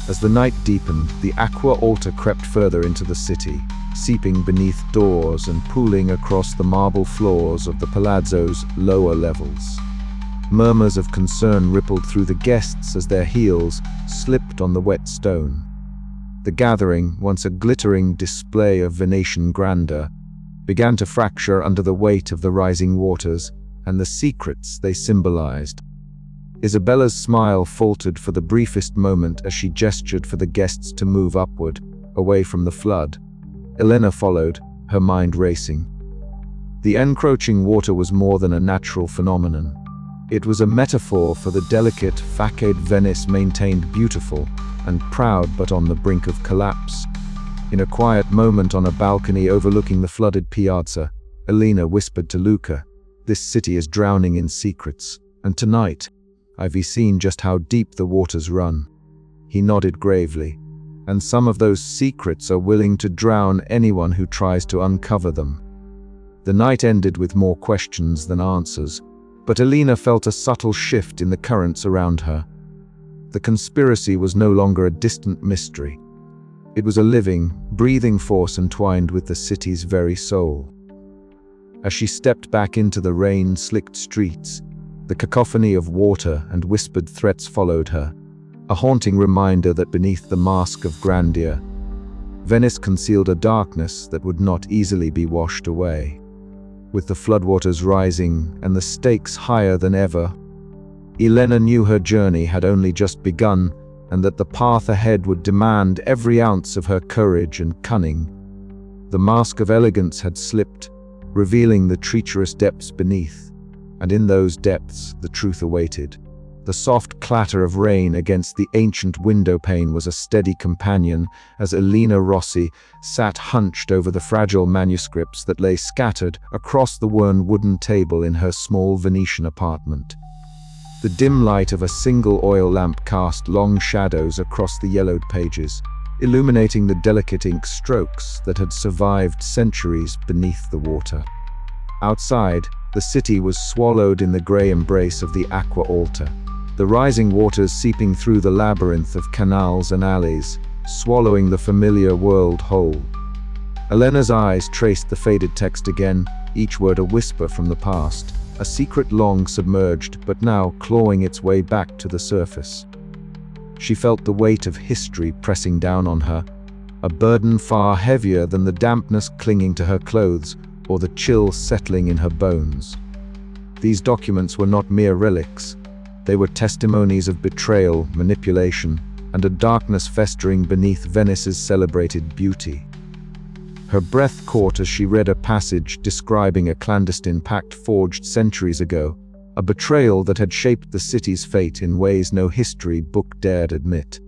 As the night deepened, the aqua altar crept further into the city, seeping beneath doors and pooling across the marble floors of the palazzo's lower levels. Murmurs of concern rippled through the guests as their heels slipped on the wet stone. The gathering, once a glittering display of Venetian grandeur, began to fracture under the weight of the rising waters and the secrets they symbolized. Isabella's smile faltered for the briefest moment as she gestured for the guests to move upward, away from the flood. Elena followed, her mind racing. The encroaching water was more than a natural phenomenon. It was a metaphor for the delicate, facade Venice maintained beautiful and proud but on the brink of collapse. In a quiet moment on a balcony overlooking the flooded piazza, Elena whispered to Luca, "This city is drowning in secrets, and tonight, I've seen just how deep the waters run." He nodded gravely. "And some of those secrets are willing to drown anyone who tries to uncover them." The night ended with more questions than answers, but Elena felt a subtle shift in the currents around her. The conspiracy was no longer a distant mystery. It was a living, breathing force entwined with the city's very soul. As she stepped back into the rain-slicked streets, the cacophony of water and whispered threats followed her, a haunting reminder that beneath the mask of grandeur, Venice concealed a darkness that would not easily be washed away. With the floodwaters rising and the stakes higher than ever, Elena knew her journey had only just begun and that the path ahead would demand every ounce of her courage and cunning. The mask of elegance had slipped, revealing the treacherous depths beneath, and in those depths the truth awaited. The soft clatter of rain against the ancient window pane was a steady companion as Elena Rossi sat hunched over the fragile manuscripts that lay scattered across the worn wooden table in her small Venetian apartment. The dim light of a single oil lamp cast long shadows across the yellowed pages, illuminating the delicate ink strokes that had survived centuries beneath the water. Outside, the city was swallowed in the grey embrace of the aqua altar, the rising waters seeping through the labyrinth of canals and alleys, swallowing the familiar world whole. Elena's eyes traced the faded text again, each word a whisper from the past, a secret long submerged but now clawing its way back to the surface. She felt the weight of history pressing down on her, a burden far heavier than the dampness clinging to her clothes or the chill settling in her bones. These documents were not mere relics. They were testimonies of betrayal, manipulation, and a darkness festering beneath Venice's celebrated beauty. Her breath caught as she read a passage describing a clandestine pact forged centuries ago, a betrayal that had shaped the city's fate in ways no history book dared admit.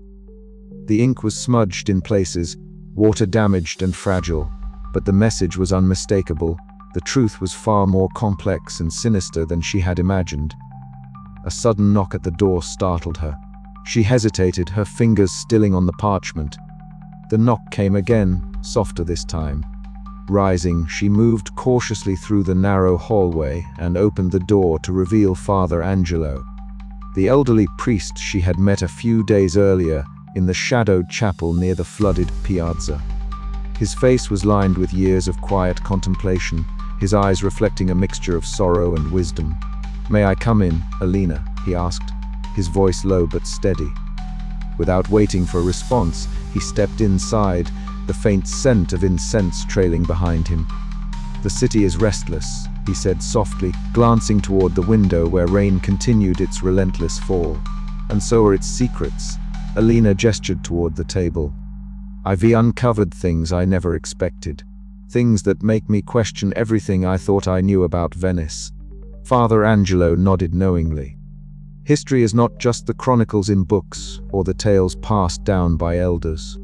The ink was smudged in places, water-damaged and fragile, but the message was unmistakable. The truth was far more complex and sinister than she had imagined. A sudden knock at the door startled her. She hesitated, her fingers stilling on the parchment. The knock came again, softer this time. Rising, she moved cautiously through the narrow hallway and opened the door to reveal Father Angelo, the elderly priest she had met a few days earlier in the shadowed chapel near the flooded piazza. His face was lined with years of quiet contemplation, his eyes reflecting a mixture of sorrow and wisdom. "May I come in, Elena?" he asked, his voice low but steady. Without waiting for a response, he stepped inside, the faint scent of incense trailing behind him. "The city is restless," he said softly, glancing toward the window where rain continued its relentless fall. "And so are its secrets." Elena gestured toward the table. "I've uncovered things I never expected. Things that make me question everything I thought I knew about Venice." Father Angelo nodded knowingly. "History is not just the chronicles in books or the tales passed down by elders.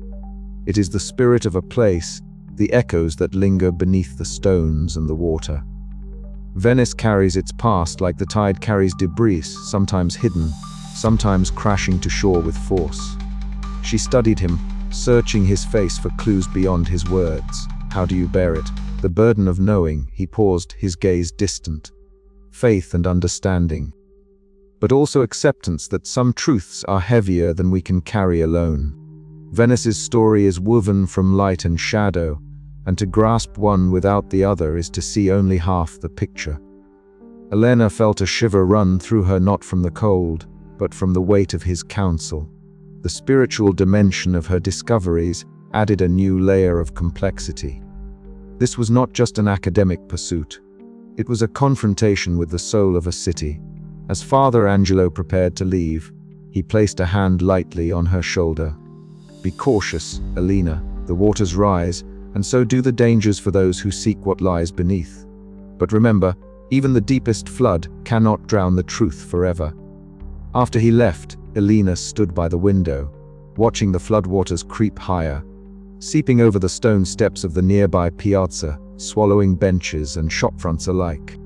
It is the spirit of a place, the echoes that linger beneath the stones and the water. Venice carries its past like the tide carries debris, sometimes hidden, sometimes crashing to shore with force. She studied him, searching his face for clues beyond his words. How do you bear it? The burden of knowing. He paused, his gaze distant. Faith and understanding. But also acceptance that some truths are heavier than we can carry alone. Venice's story is woven from light and shadow, and to grasp one without the other is to see only half the picture. Elena felt a shiver run through her, not from the cold, but from the weight of his counsel. The spiritual dimension of her discoveries added a new layer of complexity. This was not just an academic pursuit. It was a confrontation with the soul of a city. As Father Angelo prepared to leave, he placed a hand lightly on her shoulder. Be cautious, Elena. The waters rise, and so do the dangers for those who seek what lies beneath. But remember, even the deepest flood cannot drown the truth forever. After he left, Elena stood by the window, watching the floodwaters creep higher, seeping over the stone steps of the nearby piazza, swallowing benches and shopfronts alike.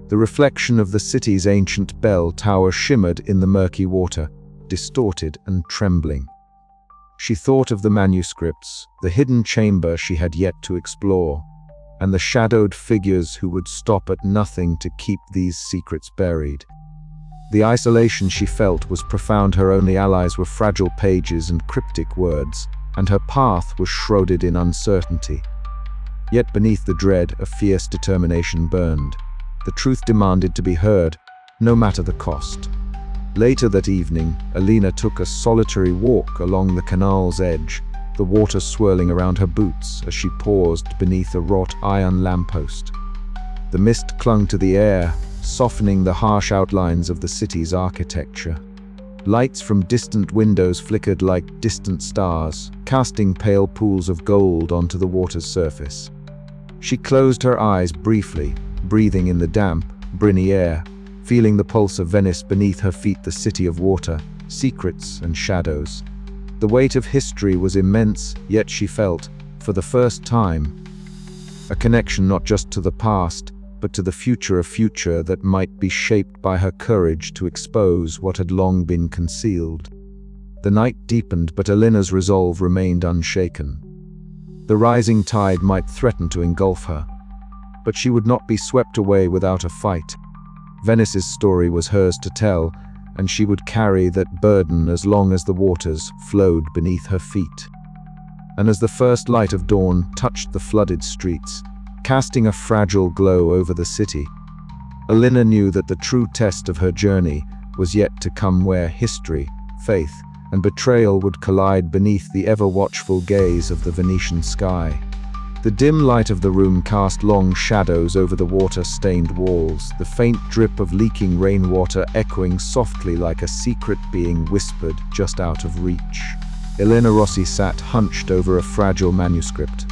The reflection of the city's ancient bell tower shimmered in the murky water, distorted and trembling. She thought of the manuscripts, the hidden chamber she had yet to explore, and the shadowed figures who would stop at nothing to keep these secrets buried. The isolation she felt was profound. Her only allies were fragile pages and cryptic words, and her path was shrouded in uncertainty. Yet beneath the dread, a fierce determination burned. The truth demanded to be heard, no matter the cost. Later that evening, Elena took a solitary walk along the canal's edge, the water swirling around her boots as she paused beneath a wrought iron lamppost. The mist clung to the air, softening the harsh outlines of the city's architecture. Lights from distant windows flickered like distant stars, casting pale pools of gold onto the water's surface. She closed her eyes briefly, breathing in the damp, briny air, feeling the pulse of Venice beneath her feet, the city of water, secrets and shadows. The weight of history was immense, yet she felt, for the first time, a connection not just to the past, but to the future, a future that might be shaped by her courage to expose what had long been concealed. The night deepened, but Elena's resolve remained unshaken. The rising tide might threaten to engulf her, but she would not be swept away without a fight. Venice's story was hers to tell, and she would carry that burden as long as the waters flowed beneath her feet. And as the first light of dawn touched the flooded streets, casting a fragile glow over the city, Elena knew that the true test of her journey was yet to come, where history, faith, and betrayal would collide beneath the ever-watchful gaze of the Venetian sky. The dim light of the room cast long shadows over the water-stained walls, the faint drip of leaking rainwater echoing softly like a secret being whispered just out of reach. Elena Rossi sat hunched over a fragile manuscript,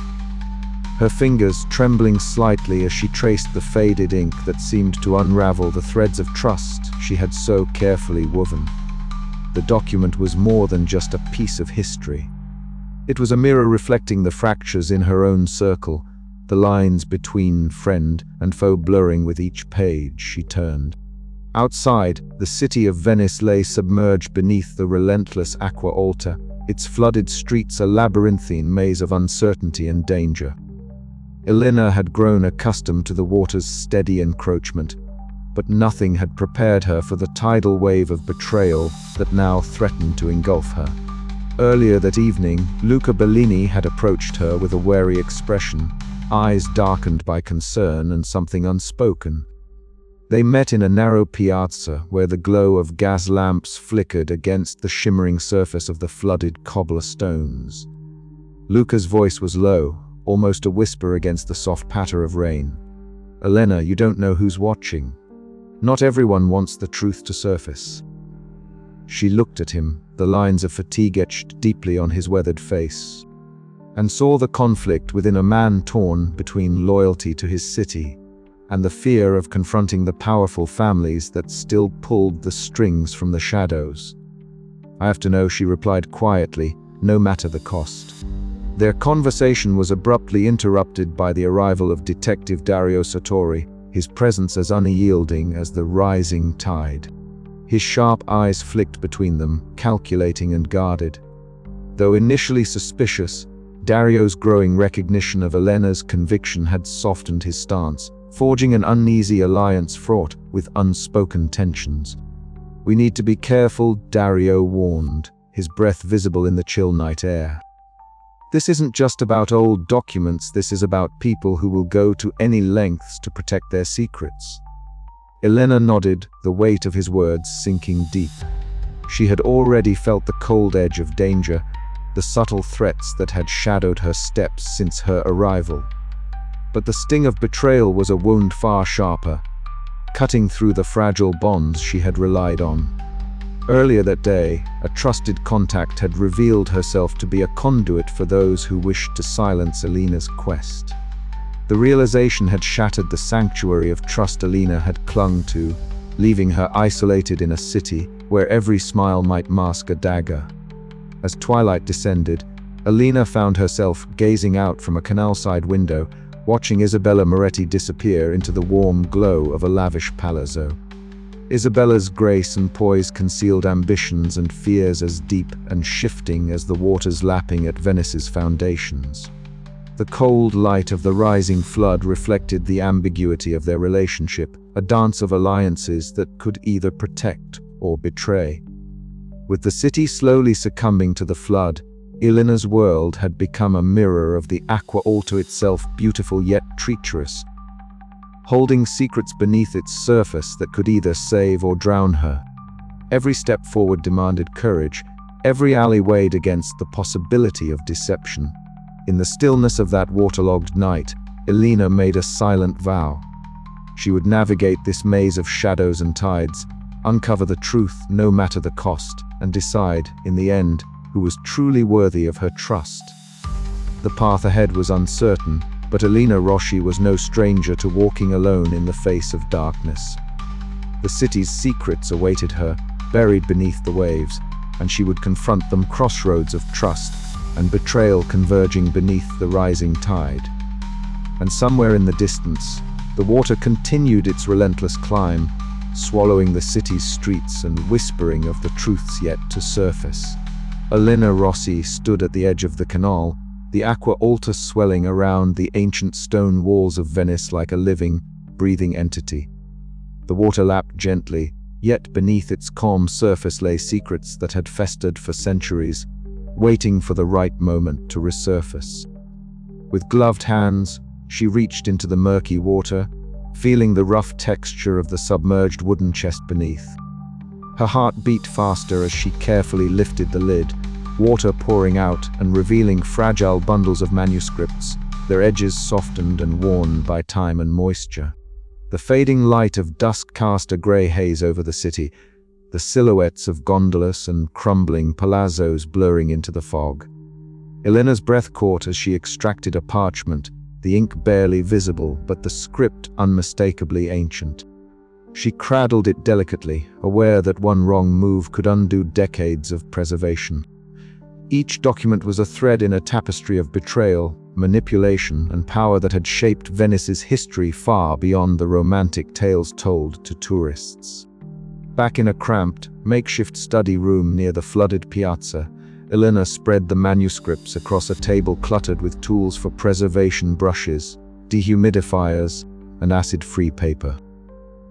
her fingers trembling slightly as she traced the faded ink that seemed to unravel the threads of trust she had so carefully woven. The document was more than just a piece of history. It was a mirror reflecting the fractures in her own circle, the lines between friend and foe blurring with each page she turned. Outside, the city of Venice lay submerged beneath the relentless aqua alta, its flooded streets a labyrinthine maze of uncertainty and danger. Elena had grown accustomed to the water's steady encroachment, but nothing had prepared her for the tidal wave of betrayal that now threatened to engulf her. Earlier that evening, Luca Bellini had approached her with a wary expression, eyes darkened by concern and something unspoken. They met in a narrow piazza where the glow of gas lamps flickered against the shimmering surface of the flooded cobblestones. Luca's voice was low, almost a whisper against the soft patter of rain. "Elena, you don't know who's watching. Not everyone wants the truth to surface." She looked at him, the lines of fatigue etched deeply on his weathered face, and saw the conflict within a man torn between loyalty to his city and the fear of confronting the powerful families that still pulled the strings from the shadows. "I have to know," she replied quietly, "no matter the cost." Their conversation was abruptly interrupted by the arrival of Detective Dario Sartori, his presence as unyielding as the rising tide. His sharp eyes flicked between them, calculating and guarded. Though initially suspicious, Dario's growing recognition of Elena's conviction had softened his stance, forging an uneasy alliance fraught with unspoken tensions. "We need to be careful," Dario warned, his breath visible in the chill night air. "This isn't just about old documents, this is about people who will go to any lengths to protect their secrets." Elena nodded, the weight of his words sinking deep. She had already felt the cold edge of danger, the subtle threats that had shadowed her steps since her arrival. But the sting of betrayal was a wound far sharper, cutting through the fragile bonds she had relied on. Earlier that day, a trusted contact had revealed herself to be a conduit for those who wished to silence Elena's quest. The realization had shattered the sanctuary of trust Elena had clung to, leaving her isolated in a city where every smile might mask a dagger. As twilight descended, Elena found herself gazing out from a canal-side window, watching Isabella Moretti disappear into the warm glow of a lavish palazzo. Isabella's grace and poise concealed ambitions and fears as deep and shifting as the waters lapping at Venice's foundations. The cold light of the rising flood reflected the ambiguity of their relationship, a dance of alliances that could either protect or betray. With the city slowly succumbing to the flood, Elena's world had become a mirror of the Acqua Alta itself, beautiful yet treacherous, holding secrets beneath its surface that could either save or drown her. Every step forward demanded courage, every alley weighed against the possibility of deception. In the stillness of that waterlogged night, Elena made a silent vow. She would navigate this maze of shadows and tides, uncover the truth no matter the cost, and decide, in the end, who was truly worthy of her trust. The path ahead was uncertain, but Elena Rossi was no stranger to walking alone in the face of darkness. The city's secrets awaited her, buried beneath the waves, and she would confront them, crossroads of trust and betrayal converging beneath the rising tide. And somewhere in the distance, the water continued its relentless climb, swallowing the city's streets and whispering of the truths yet to surface. Elena Rossi stood at the edge of the canal, the Acqua Alta swelling around the ancient stone walls of Venice like a living, breathing entity. The water lapped gently, yet beneath its calm surface lay secrets that had festered for centuries, waiting for the right moment to resurface. With gloved hands, she reached into the murky water, feeling the rough texture of the submerged wooden chest beneath. Her heart beat faster as she carefully lifted the lid, water pouring out and revealing fragile bundles of manuscripts, their edges softened and worn by time and moisture. The fading light of dusk cast a grey haze over the city, the silhouettes of gondolas and crumbling palazzos blurring into the fog. Elena's breath caught as she extracted a parchment, the ink barely visible, but the script unmistakably ancient. She cradled it delicately, aware that one wrong move could undo decades of preservation. Each document was a thread in a tapestry of betrayal, manipulation, and power that had shaped Venice's history far beyond the romantic tales told to tourists. Back in a cramped, makeshift study room near the flooded piazza, Elena spread the manuscripts across a table cluttered with tools for preservation: brushes, dehumidifiers, and acid-free paper.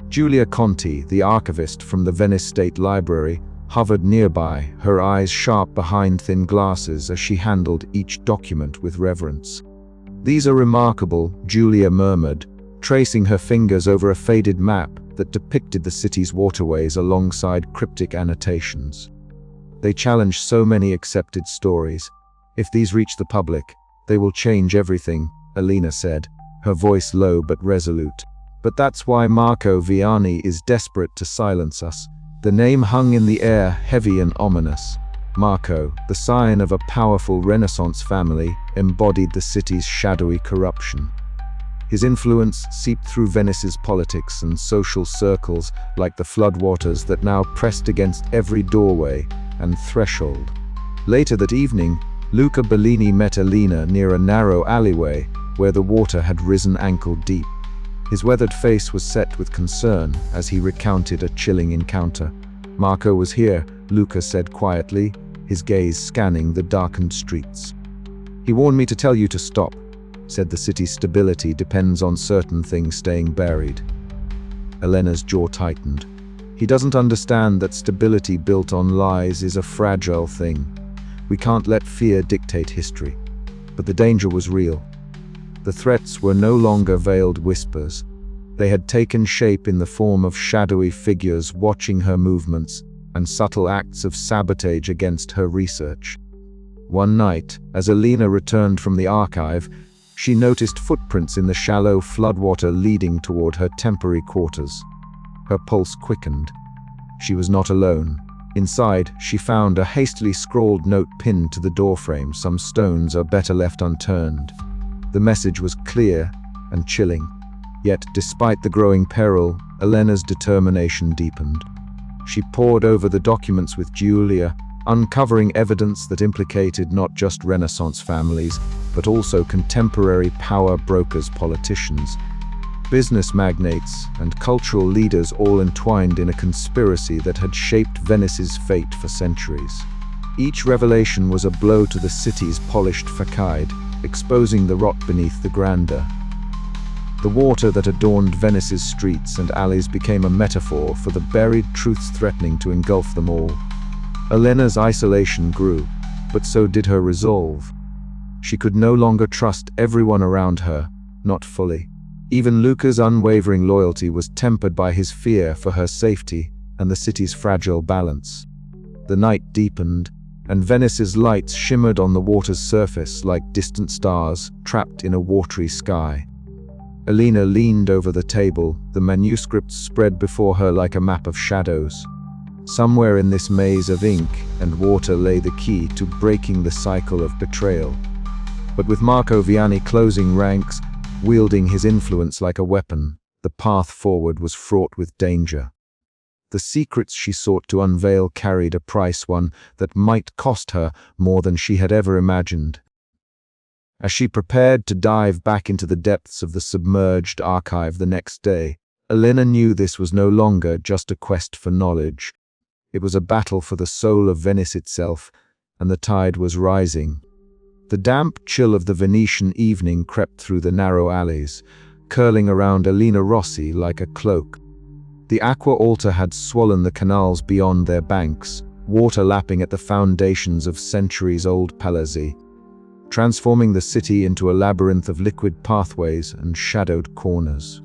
Giulia Conti, the archivist from the Venice State Library, hovered nearby, her eyes sharp behind thin glasses as she handled each document with reverence. "These are remarkable," Giulia murmured, tracing her fingers over a faded map that depicted the city's waterways alongside cryptic annotations. "They challenge so many accepted stories. If these reach the public, they will change everything," Elena said, her voice low but resolute. "But that's why Marco Viani is desperate to silence us." The name hung in the air, heavy and ominous. Marco, the scion of a powerful Renaissance family, embodied the city's shadowy corruption. His influence seeped through Venice's politics and social circles like the floodwaters that now pressed against every doorway and threshold. Later that evening, Luca Bellini met Elena near a narrow alleyway where the water had risen ankle-deep. His weathered face was set with concern as he recounted a chilling encounter. "Marco was here," Luca said quietly, his gaze scanning the darkened streets. "He warned me to tell you to stop," said the city's stability depends on certain things staying buried. Elena's jaw tightened. He doesn't understand that stability built on lies is a fragile thing. We can't let fear dictate history. But the danger was real. The threats were no longer veiled whispers. They had taken shape in the form of shadowy figures watching her movements and subtle acts of sabotage against her research. One night, as Elena returned from the archive, she noticed footprints in the shallow floodwater leading toward her temporary quarters. Her pulse quickened. She was not alone. Inside, she found a hastily scrawled note pinned to the doorframe. "Some stones are better left unturned." The message was clear and chilling. Yet, despite the growing peril, Elena's determination deepened. She pored over the documents with Giulia, uncovering evidence that implicated not just Renaissance families, but also contemporary power brokers, politicians, business magnates, and cultural leaders, all entwined in a conspiracy that had shaped Venice's fate for centuries. Each revelation was a blow to the city's polished facade, exposing the rot beneath the grandeur. The water that adorned Venice's streets and alleys became a metaphor for the buried truths threatening to engulf them all. Elena's isolation grew, but so did her resolve. She could no longer trust everyone around her, not fully. Even Luca's unwavering loyalty was tempered by his fear for her safety and the city's fragile balance. The night deepened, and Venice's lights shimmered on the water's surface like distant stars trapped in a watery sky. Elena leaned over the table, the manuscripts spread before her like a map of shadows. Somewhere in this maze of ink and water lay the key to breaking the cycle of betrayal. But with Marco Viani closing ranks, wielding his influence like a weapon, the path forward was fraught with danger. The secrets she sought to unveil carried a price, one that might cost her more than she had ever imagined. As she prepared to dive back into the depths of the submerged archive the next day, Elena knew this was no longer just a quest for knowledge. It was a battle for the soul of Venice itself, and the tide was rising. The damp chill of the Venetian evening crept through the narrow alleys, curling around Elena Rossi like a cloak. The aqua altar had swollen the canals beyond their banks, water lapping at the foundations of centuries-old palazzi, transforming the city into a labyrinth of liquid pathways and shadowed corners.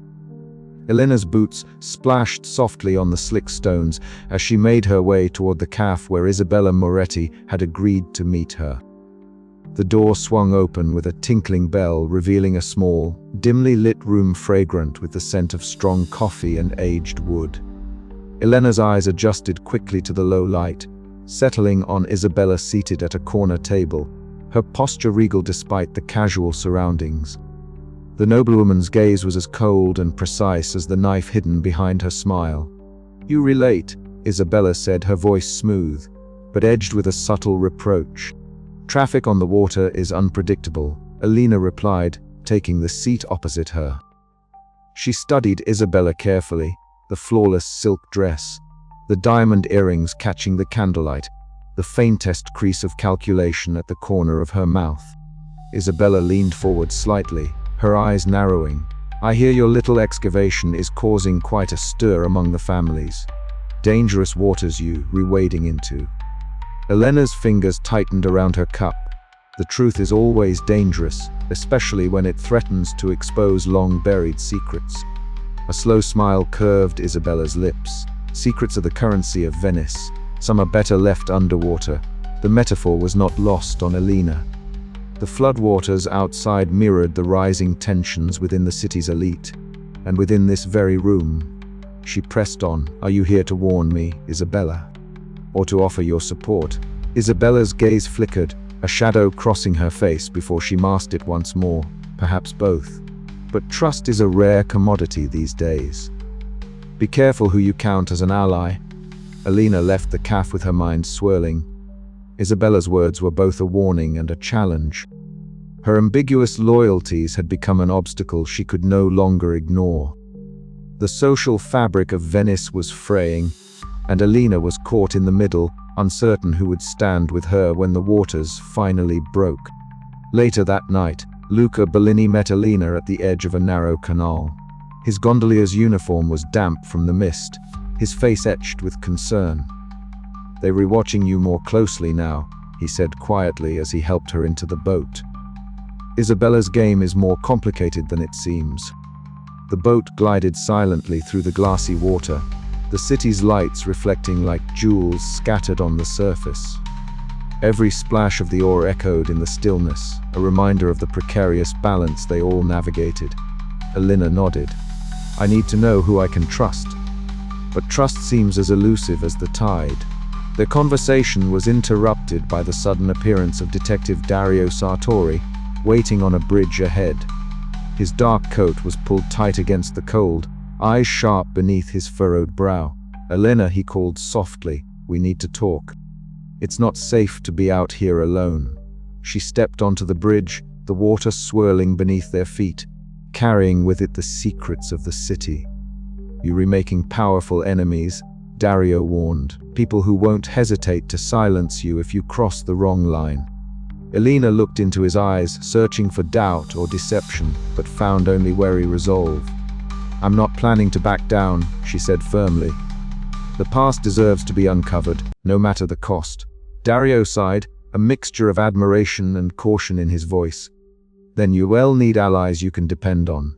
Elena's boots splashed softly on the slick stones as she made her way toward the cafe where Isabella Moretti had agreed to meet her. The door swung open with a tinkling bell, revealing a small, dimly lit room fragrant with the scent of strong coffee and aged wood. Elena's eyes adjusted quickly to the low light, settling on Isabella seated at a corner table, her posture regal despite the casual surroundings. The noblewoman's gaze was as cold and precise as the knife hidden behind her smile. "You relate," Isabella said, her voice smooth, but edged with a subtle reproach. "Traffic on the water is unpredictable," Elena replied, taking the seat opposite her. She studied Isabella carefully, the flawless silk dress, the diamond earrings catching the candlelight, the faintest crease of calculation at the corner of her mouth. Isabella leaned forward slightly, her eyes narrowing. "I hear your little excavation is causing quite a stir among the families. Dangerous waters you re-wading into." Elena's fingers tightened around her cup. The truth is always dangerous, especially when it threatens to expose long-buried secrets. A slow smile curved Isabella's lips. "Secrets are the currency of Venice. Some are better left underwater." The metaphor was not lost on Elena. The floodwaters outside mirrored the rising tensions within the city's elite, and within this very room. She pressed on. "Are you here to warn me, Isabella? Or to offer your support?" Isabella's gaze flickered, a shadow crossing her face before she masked it once more. "Perhaps both. But trust is a rare commodity these days. Be careful who you count as an ally." Elena left the cafe with her mind swirling. Isabella's words were both a warning and a challenge. Her ambiguous loyalties had become an obstacle she could no longer ignore. The social fabric of Venice was fraying, and Elena was caught in the middle, uncertain who would stand with her when the waters finally broke. Later that night, Luca Bellini met Elena at the edge of a narrow canal. His gondolier's uniform was damp from the mist, his face etched with concern. "They were watching you more closely now," he said quietly as he helped her into the boat. "Isabella's game is more complicated than it seems." The boat glided silently through the glassy water, the city's lights reflecting like jewels scattered on the surface. Every splash of the oar echoed in the stillness, a reminder of the precarious balance they all navigated. Elena nodded. "I need to know who I can trust." But trust seems as elusive as the tide. Their conversation was interrupted by the sudden appearance of Detective Dario Sartori, waiting on a bridge ahead. His dark coat was pulled tight against the cold, eyes sharp beneath his furrowed brow. "Elena," he called softly, "we need to talk. It's not safe to be out here alone." She stepped onto the bridge, the water swirling beneath their feet, carrying with it the secrets of the city. "You're remaking powerful enemies," Dario warned, "people who won't hesitate to silence you if you cross the wrong line." Elena looked into his eyes, searching for doubt or deception, but found only wary resolve. "I'm not planning to back down," she said firmly. "The past deserves to be uncovered, no matter the cost." Dario sighed, a mixture of admiration and caution in his voice. "Then you will need allies you can depend on,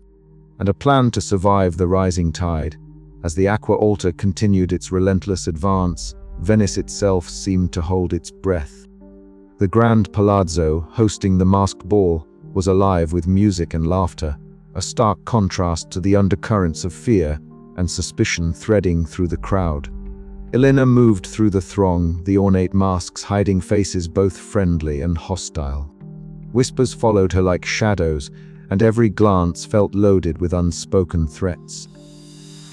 and a plan to survive the rising tide." As the Aqua Alta continued its relentless advance, Venice itself seemed to hold its breath. The Grand Palazzo, hosting the masked ball, was alive with music and laughter, a stark contrast to the undercurrents of fear and suspicion threading through the crowd. Elena moved through the throng, the ornate masks hiding faces both friendly and hostile. Whispers followed her like shadows, and every glance felt loaded with unspoken threats.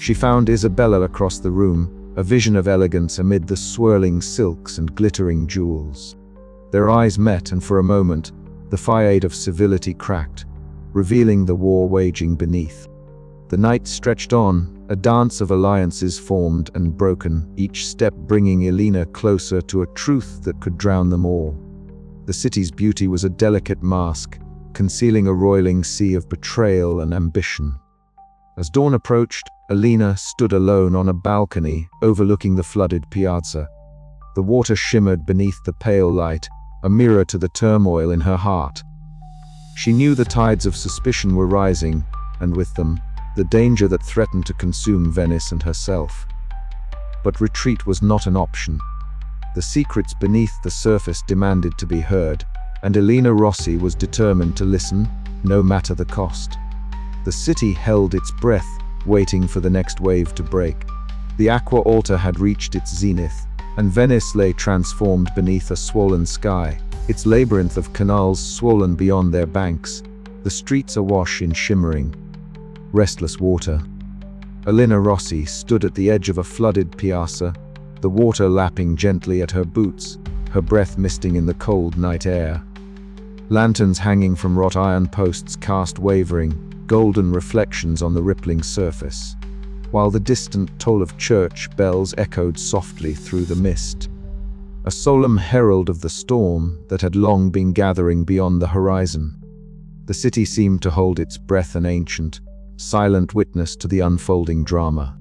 She found Isabella across the room, a vision of elegance amid the swirling silks and glittering jewels. Their eyes met, and for a moment, the facade of civility cracked, revealing the war waging beneath. The night stretched on, a dance of alliances formed and broken, each step bringing Elena closer to a truth that could drown them all. The city's beauty was a delicate mask, concealing a roiling sea of betrayal and ambition. As dawn approached, Elena stood alone on a balcony overlooking the flooded piazza. The water shimmered beneath the pale light, a mirror to the turmoil in her heart. She knew the tides of suspicion were rising, and with them, the danger that threatened to consume Venice and herself. But retreat was not an option. The secrets beneath the surface demanded to be heard, and Elena Rossi was determined to listen, no matter the cost. The city held its breath, waiting for the next wave to break. The Aqua Alta had reached its zenith, and Venice lay transformed beneath a swollen sky, its labyrinth of canals swollen beyond their banks, the streets awash in shimmering, restless water. Elena Rossi stood at the edge of a flooded piazza, the water lapping gently at her boots, her breath misting in the cold night air. Lanterns hanging from wrought iron posts cast wavering, golden reflections on the rippling surface, while the distant toll of church bells echoed softly through the mist, a solemn herald of the storm that had long been gathering beyond the horizon. The city seemed to hold its breath, an ancient, silent witness to the unfolding drama.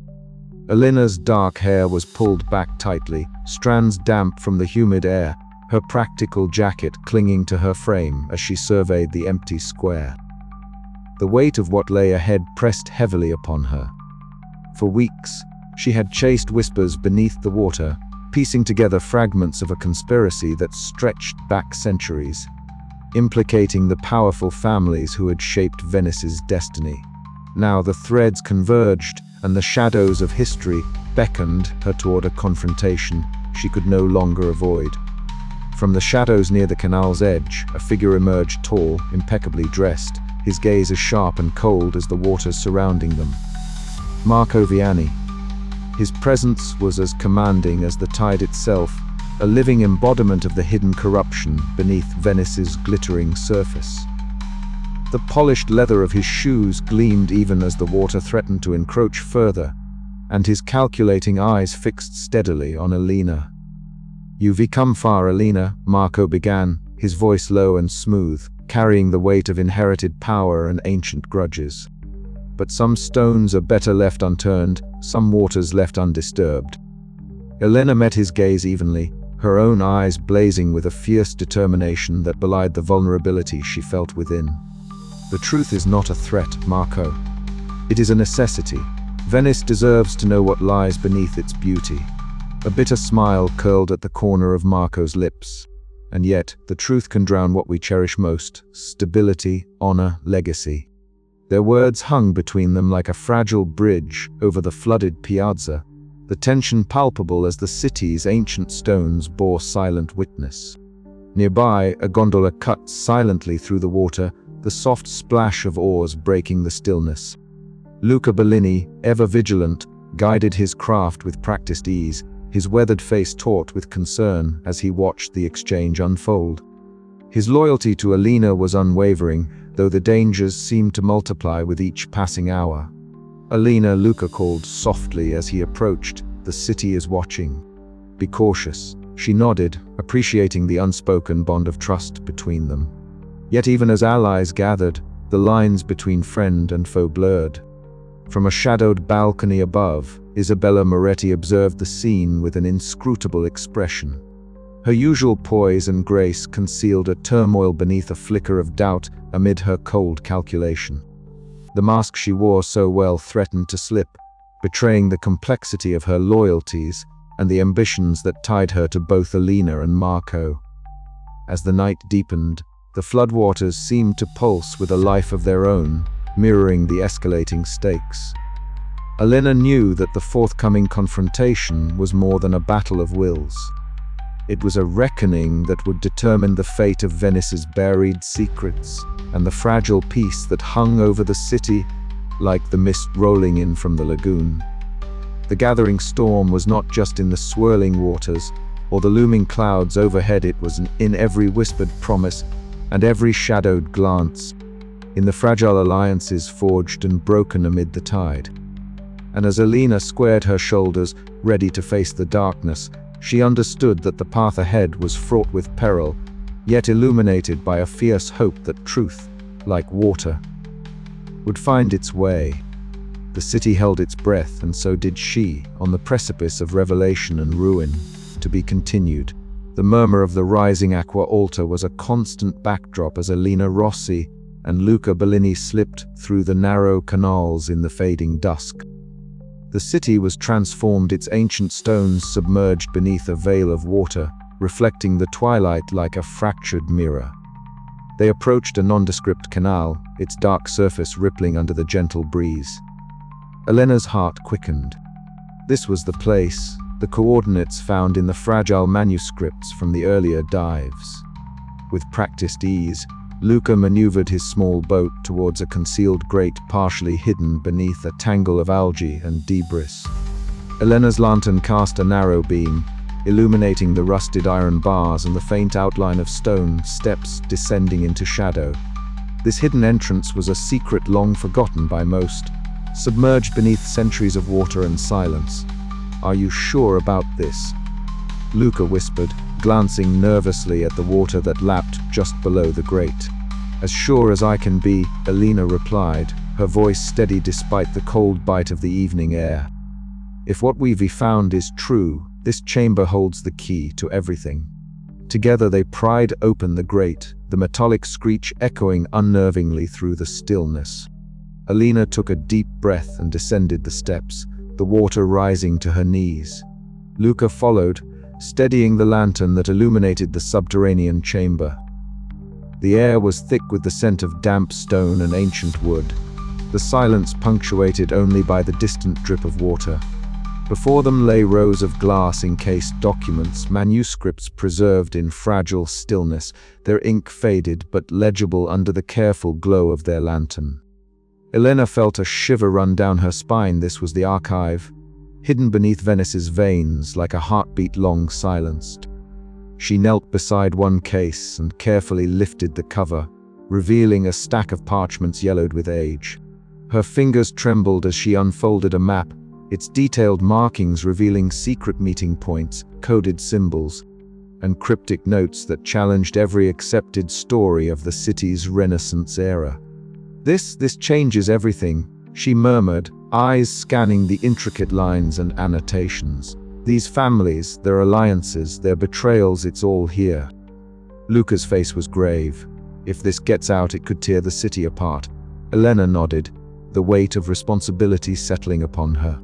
Elena's dark hair was pulled back tightly, strands damp from the humid air, her practical jacket clinging to her frame as she surveyed the empty square. The weight of what lay ahead pressed heavily upon her. For weeks, she had chased whispers beneath the water, piecing together fragments of a conspiracy that stretched back centuries, implicating the powerful families who had shaped Venice's destiny. Now the threads converged, and the shadows of history beckoned her toward a confrontation she could no longer avoid. From the shadows near the canal's edge, a figure emerged, tall, impeccably dressed, his gaze as sharp and cold as the waters surrounding them. Marco Vianney. His presence was as commanding as the tide itself, a living embodiment of the hidden corruption beneath Venice's glittering surface. The polished leather of his shoes gleamed even as the water threatened to encroach further, and his calculating eyes fixed steadily on Elena. "You've come far, Elena," Marco began, his voice low and smooth, carrying the weight of inherited power and ancient grudges. "But some stones are better left unturned, some waters left undisturbed." Elena met his gaze evenly, her own eyes blazing with a fierce determination that belied the vulnerability she felt within. "The truth is not a threat, Marco. It is a necessity. Venice deserves to know what lies beneath its beauty." A bitter smile curled at the corner of Marco's lips. "And yet, the truth can drown what we cherish most: stability, honor, legacy." Their words hung between them like a fragile bridge over the flooded piazza, the tension palpable as the city's ancient stones bore silent witness. Nearby, a gondola cut silently through the water, the soft splash of oars breaking the stillness. Luca Bellini, ever vigilant, guided his craft with practiced ease, his weathered face taut with concern as he watched the exchange unfold. His loyalty to Elena was unwavering, though the dangers seemed to multiply with each passing hour. "Elena," Luca called softly as he approached, "the city is watching. Be cautious." She nodded, appreciating the unspoken bond of trust between them. Yet even as allies gathered, the lines between friend and foe blurred. From a shadowed balcony above, Isabella Moretti observed the scene with an inscrutable expression. Her usual poise and grace concealed a turmoil beneath a flicker of doubt amid her cold calculation. The mask she wore so well threatened to slip, betraying the complexity of her loyalties and the ambitions that tied her to both Elena and Marco. As the night deepened, the floodwaters seemed to pulse with a life of their own, mirroring the escalating stakes. Elena knew that the forthcoming confrontation was more than a battle of wills. It was a reckoning that would determine the fate of Venice's buried secrets and the fragile peace that hung over the city like the mist rolling in from the lagoon. The gathering storm was not just in the swirling waters or the looming clouds overhead, it was in every whispered promise and every shadowed glance, in the fragile alliances forged and broken amid the tide. And as Elena squared her shoulders, ready to face the darkness, she understood that the path ahead was fraught with peril, yet illuminated by a fierce hope that truth, like water, would find its way. The city held its breath, and so did she, on the precipice of revelation and ruin, to be continued. The murmur of the rising aqua alta was a constant backdrop as Elena Rossi and Luca Bellini slipped through the narrow canals in the fading dusk. The city was transformed, its ancient stones submerged beneath a veil of water, reflecting the twilight like a fractured mirror. They approached a nondescript canal, its dark surface rippling under the gentle breeze. Elena's heart quickened. This was the place, the coordinates found in the fragile manuscripts from the earlier dives. With practiced ease, Luca maneuvered his small boat towards a concealed grate partially hidden beneath a tangle of algae and debris. Elena's lantern cast a narrow beam, illuminating the rusted iron bars and the faint outline of stone steps descending into shadow. This hidden entrance was a secret long forgotten by most, submerged beneath centuries of water and silence. "Are you sure about this?" Luca whispered, glancing nervously at the water that lapped just below the grate. "As sure as I can be," Elena replied, her voice steady despite the cold bite of the evening air. "If what we've found is true, this chamber holds the key to everything." Together they pried open the grate, the metallic screech echoing unnervingly through the stillness. Elena took a deep breath and descended the steps, the water rising to her knees. Luca followed, steadying the lantern that illuminated the subterranean chamber. The air was thick with the scent of damp stone and ancient wood, the silence punctuated only by the distant drip of water. Before them lay rows of glass-encased documents, manuscripts preserved in fragile stillness, their ink faded but legible under the careful glow of their lantern. Elena felt a shiver run down her spine. This was the archive, hidden beneath Venice's veins like a heartbeat long silenced. She knelt beside one case and carefully lifted the cover, revealing a stack of parchments yellowed with age. Her fingers trembled as she unfolded a map, its detailed markings revealing secret meeting points, coded symbols, and cryptic notes that challenged every accepted story of the city's Renaissance era. This changes everything," she murmured, eyes scanning the intricate lines and annotations. "These families, their alliances, their betrayals, it's all here." Luca's face was grave. "If this gets out, it could tear the city apart." Elena nodded, the weight of responsibility settling upon her.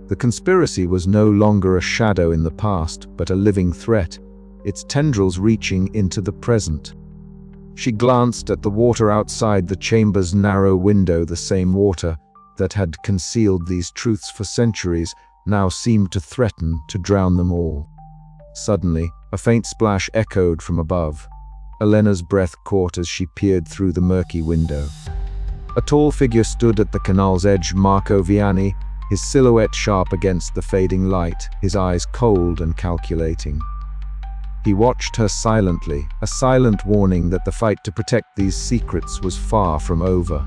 The conspiracy was no longer a shadow in the past, but a living threat, its tendrils reaching into the present. She glanced at the water outside the chamber's narrow window. The same water that had concealed these truths for centuries now seemed to threaten to drown them all. Suddenly, a faint splash echoed from above. Elena's breath caught as she peered through the murky window. A tall figure stood at the canal's edge, Marco Viani, his silhouette sharp against the fading light, his eyes cold and calculating. He watched her silently, a silent warning that the fight to protect these secrets was far from over.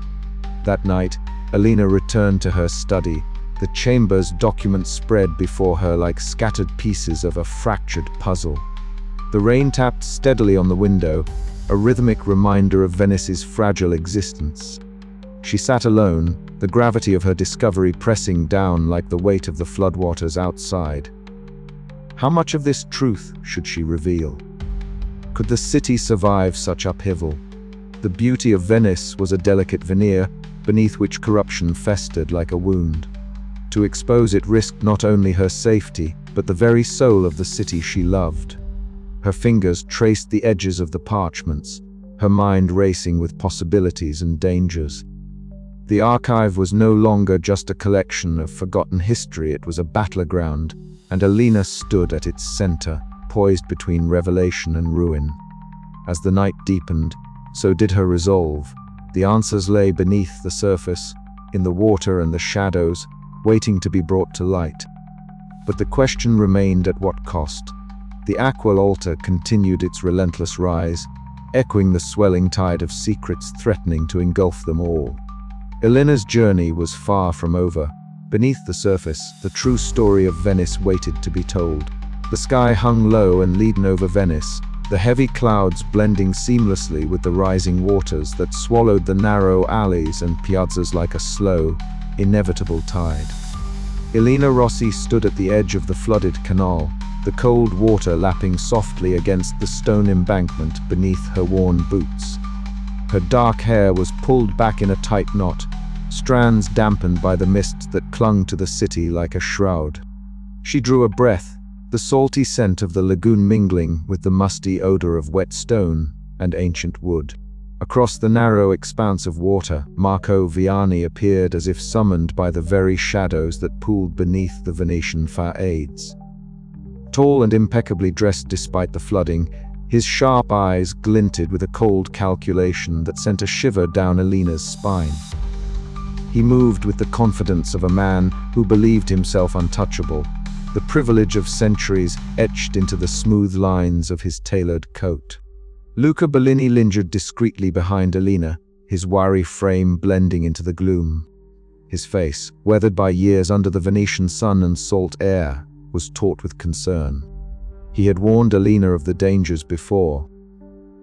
That night, Elena returned to her study. The chamber's documents spread before her like scattered pieces of a fractured puzzle. The rain tapped steadily on the window, a rhythmic reminder of Venice's fragile existence. She sat alone, the gravity of her discovery pressing down like the weight of the floodwaters outside. How much of this truth should she reveal? Could the city survive such upheaval? The beauty of Venice was a delicate veneer, beneath which corruption festered like a wound. To expose it risked not only her safety, but the very soul of the city she loved. Her fingers traced the edges of the parchments, her mind racing with possibilities and dangers. The archive was no longer just a collection of forgotten history, it was a battleground, and Elena stood at its center, poised between revelation and ruin. As the night deepened, so did her resolve. The answers lay beneath the surface, in the water and the shadows, waiting to be brought to light. But the question remained: at what cost? The aqua altar continued its relentless rise, echoing the swelling tide of secrets threatening to engulf them all. Elena's journey was far from over. Beneath the surface, the true story of Venice waited to be told. The sky hung low and leaden over Venice, the heavy clouds blending seamlessly with the rising waters that swallowed the narrow alleys and piazzas like a slow, inevitable tide. Elena Rossi stood at the edge of the flooded canal, the cold water lapping softly against the stone embankment beneath her worn boots. Her dark hair was pulled back in a tight knot, strands dampened by the mist that clung to the city like a shroud. She drew a breath, the salty scent of the lagoon mingling with the musty odor of wet stone and ancient wood. Across the narrow expanse of water, Marco Viani appeared as if summoned by the very shadows that pooled beneath the Venetian facades. Tall and impeccably dressed despite the flooding, his sharp eyes glinted with a cold calculation that sent a shiver down Elena's spine. He moved with the confidence of a man who believed himself untouchable, the privilege of centuries etched into the smooth lines of his tailored coat. Luca Bellini lingered discreetly behind Elena, his wiry frame blending into the gloom. His face, weathered by years under the Venetian sun and salt air, was taut with concern. He had warned Elena of the dangers before,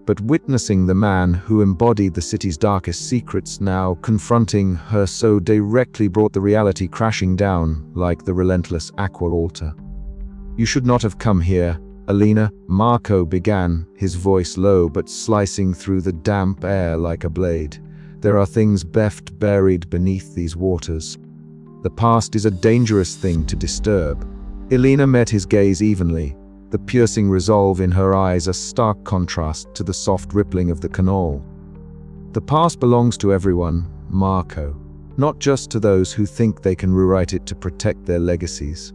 but witnessing the man who embodied the city's darkest secrets now confronting her so directly brought the reality crashing down like the relentless aqua altar. "You should not have come here, Elena," Marco began, his voice low but slicing through the damp air like a blade. "There are things buried beneath these waters. The past is a dangerous thing to disturb." Elena met his gaze evenly, the piercing resolve in her eyes a stark contrast to the soft rippling of the canal. "The past belongs to everyone, Marco, not just to those who think they can rewrite it to protect their legacies."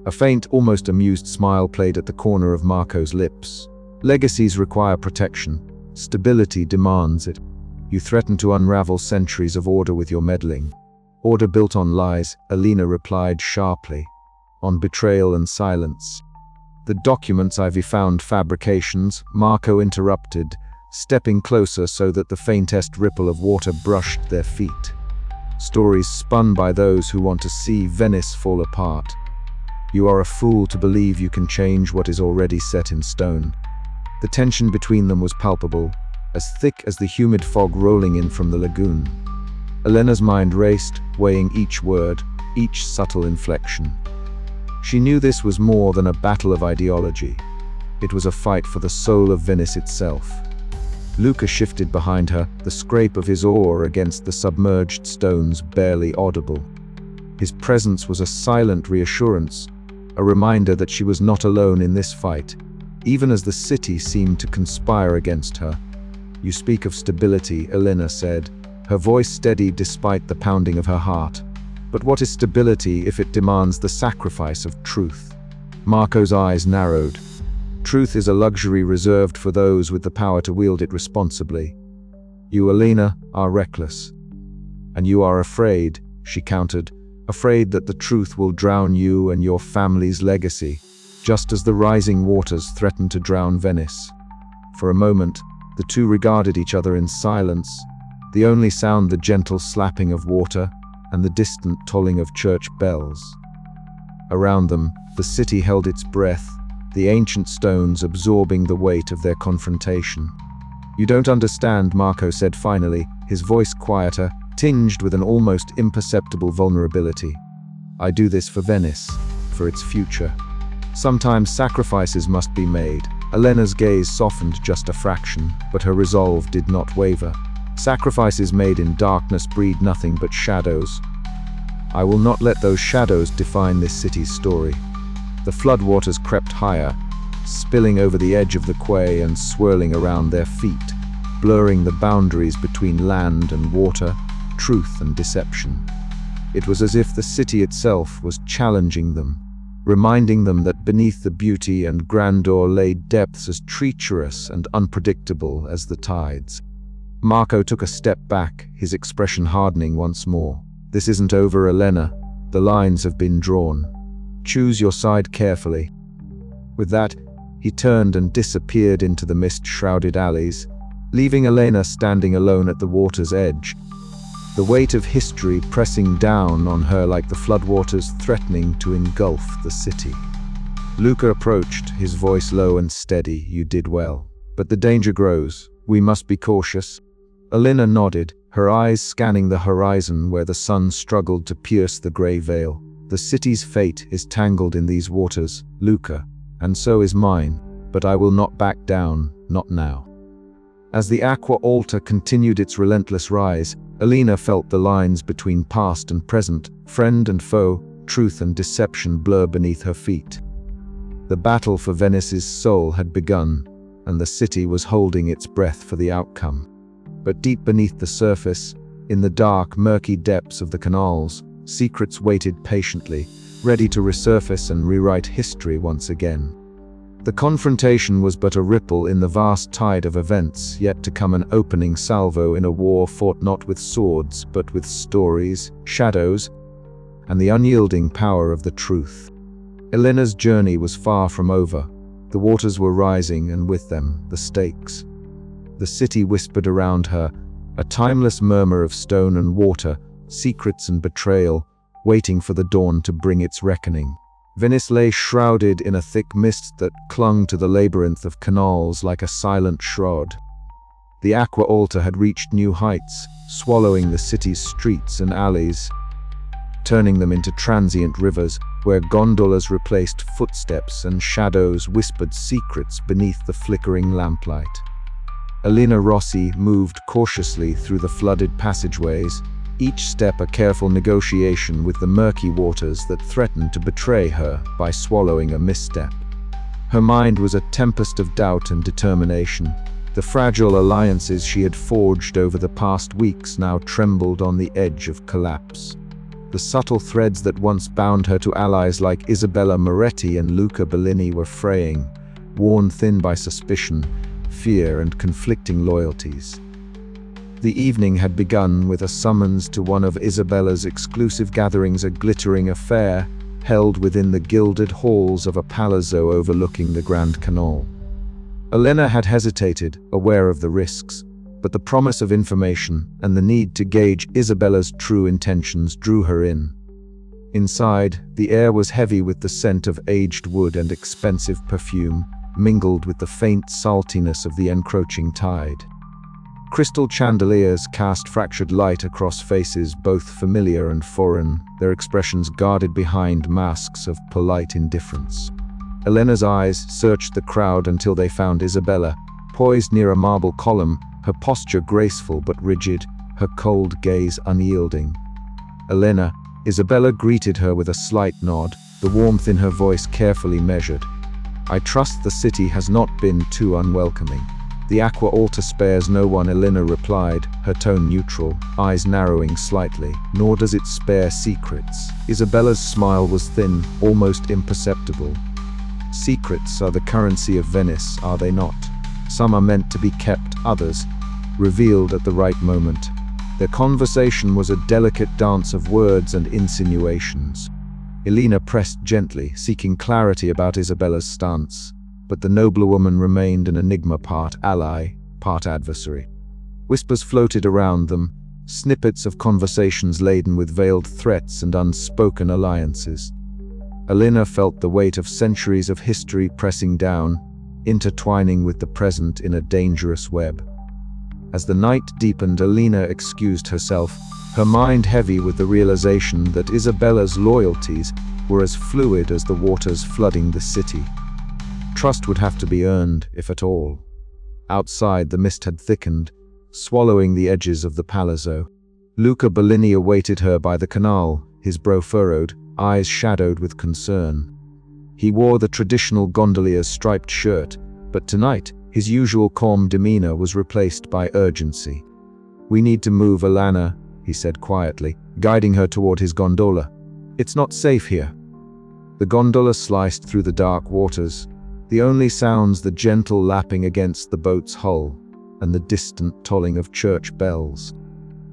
A faint, almost amused smile played at the corner of Marco's lips. "Legacies require protection. Stability demands it. You threaten to unravel centuries of order with your meddling." "Order built on lies," Elena replied sharply, "on betrayal and silence." The documents I've found fabrications, Marco interrupted, stepping closer so that the faintest ripple of water brushed their feet. Stories spun by those who want to see Venice fall apart. You are a fool to believe you can change what is already set in stone. The tension between them was palpable, as thick as the humid fog rolling in from the lagoon. Elena's mind raced, weighing each word, each subtle inflection. She knew this was more than a battle of ideology. It was a fight for the soul of Venice itself. Luca shifted behind her, the scrape of his oar against the submerged stones barely audible. His presence was a silent reassurance, a reminder that she was not alone in this fight, even as the city seemed to conspire against her. "You speak of stability," Elena said, her voice steady despite the pounding of her heart. "But what is stability if it demands the sacrifice of truth?" Marco's eyes narrowed. Truth is a luxury reserved for those with the power to wield it responsibly. You, Elena, are reckless. And you are afraid, she countered, afraid that the truth will drown you and your family's legacy, just as the rising waters threaten to drown Venice. For a moment, the two regarded each other in silence, the only sound the gentle slapping of water and the distant tolling of church bells. Around them, the city held its breath, the ancient stones absorbing the weight of their confrontation. "You don't understand," Marco said finally, his voice quieter, tinged with an almost imperceptible vulnerability. "I do this for Venice, for its future. Sometimes sacrifices must be made." Elena's gaze softened just a fraction, but her resolve did not waver. "Sacrifices made in darkness breed nothing but shadows. I will not let those shadows define this city's story." The floodwaters crept higher, spilling over the edge of the quay and swirling around their feet, blurring the boundaries between land and water, truth and deception. It was as if the city itself was challenging them, reminding them that beneath the beauty and grandeur lay depths as treacherous and unpredictable as the tides. Marco took a step back, his expression hardening once more. "This isn't over, Elena. The lines have been drawn. Choose your side carefully." With that, he turned and disappeared into the mist-shrouded alleys, leaving Elena standing alone at the water's edge, the weight of history pressing down on her like the floodwaters threatening to engulf the city. Luca approached, his voice low and steady. "You did well. But the danger grows. We must be cautious." Elena nodded, her eyes scanning the horizon where the sun struggled to pierce the grey veil. "The city's fate is tangled in these waters, Luca, and so is mine, but I will not back down, not now." As the aqua alta continued its relentless rise, Elena felt the lines between past and present, friend and foe, truth and deception blur beneath her feet. The battle for Venice's soul had begun, and the city was holding its breath for the outcome. But deep beneath the surface, in the dark, murky depths of the canals, secrets waited patiently, ready to resurface and rewrite history once again. The confrontation was but a ripple in the vast tide of events, yet to come an opening salvo in a war fought not with swords, but with stories, shadows, and the unyielding power of the truth. Elena's journey was far from over. The waters were rising, and with them, the stakes. The city whispered around her, a timeless murmur of stone and water, secrets and betrayal, waiting for the dawn to bring its reckoning. Venice lay shrouded in a thick mist that clung to the labyrinth of canals like a silent shroud. The aqua alta had reached new heights, swallowing the city's streets and alleys, turning them into transient rivers where gondolas replaced footsteps and shadows whispered secrets beneath the flickering lamplight. Elena Rossi moved cautiously through the flooded passageways, each step a careful negotiation with the murky waters that threatened to betray her by swallowing a misstep. Her mind was a tempest of doubt and determination. The fragile alliances she had forged over the past weeks now trembled on the edge of collapse. The subtle threads that once bound her to allies like Isabella Moretti and Luca Bellini were fraying, worn thin by suspicion, fear, and conflicting loyalties. The evening had begun with a summons to one of Isabella's exclusive gatherings, a glittering affair, held within the gilded halls of a palazzo overlooking the Grand Canal. Elena had hesitated, aware of the risks, but the promise of information and the need to gauge Isabella's true intentions drew her in. Inside, the air was heavy with the scent of aged wood and expensive perfume, mingled with the faint saltiness of the encroaching tide. Crystal chandeliers cast fractured light across faces both familiar and foreign, their expressions guarded behind masks of polite indifference. Elena's eyes searched the crowd until they found Isabella, poised near a marble column, her posture graceful but rigid, her cold gaze unyielding. "Elena," Isabella greeted her with a slight nod, the warmth in her voice carefully measured. "I trust the city has not been too unwelcoming." "The Aqua Alta spares no one," Elena replied, her tone neutral, eyes narrowing slightly. "Nor does it spare secrets." Isabella's smile was thin, almost imperceptible. "Secrets are the currency of Venice, are they not? Some are meant to be kept, others revealed at the right moment." Their conversation was a delicate dance of words and insinuations. Elena pressed gently, seeking clarity about Isabella's stance, but the nobler woman remained an enigma, part ally, part adversary. Whispers floated around them, snippets of conversations laden with veiled threats and unspoken alliances. Elena felt the weight of centuries of history pressing down, intertwining with the present in a dangerous web. As the night deepened, Elena excused herself, her mind heavy with the realization that Isabella's loyalties were as fluid as the waters flooding the city. Trust would have to be earned, if at all. Outside, the mist had thickened, swallowing the edges of the palazzo. Luca Bellini awaited her by the canal, his brow furrowed, eyes shadowed with concern. He wore the traditional gondolier's striped shirt, but tonight, his usual calm demeanor was replaced by urgency. "We need to move, Elena," he said quietly, guiding her toward his gondola. "It's not safe here." The gondola sliced through the dark waters, the only sounds the gentle lapping against the boat's hull and the distant tolling of church bells.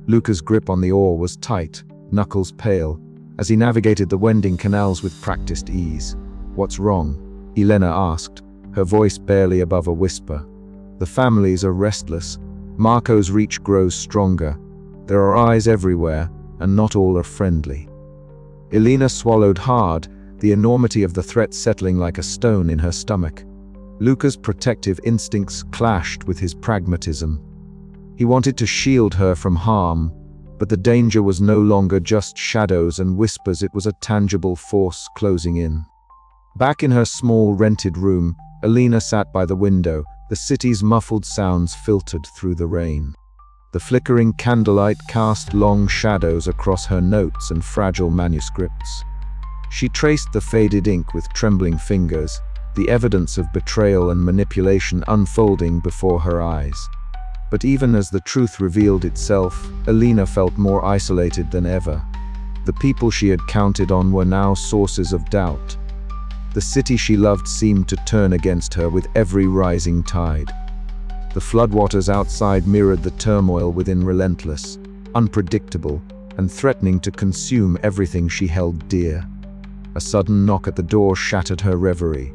Luca's grip on the oar was tight, knuckles pale, as he navigated the winding canals with practiced ease. "What's wrong?" Elena asked, her voice barely above a whisper. "The families are restless. Marco's reach grows stronger. There are eyes everywhere, and not all are friendly." Elena swallowed hard, the enormity of the threat settling like a stone in her stomach. Luca's protective instincts clashed with his pragmatism. He wanted to shield her from harm, but the danger was no longer just shadows and whispers, it was a tangible force closing in. Back in her small rented room, Elena sat by the window, the city's muffled sounds filtered through the rain. The flickering candlelight cast long shadows across her notes and fragile manuscripts. She traced the faded ink with trembling fingers, the evidence of betrayal and manipulation unfolding before her eyes. But even as the truth revealed itself, Elena felt more isolated than ever. The people she had counted on were now sources of doubt. The city she loved seemed to turn against her with every rising tide. The floodwaters outside mirrored the turmoil within, relentless, unpredictable, and threatening to consume everything she held dear. A sudden knock at the door shattered her reverie.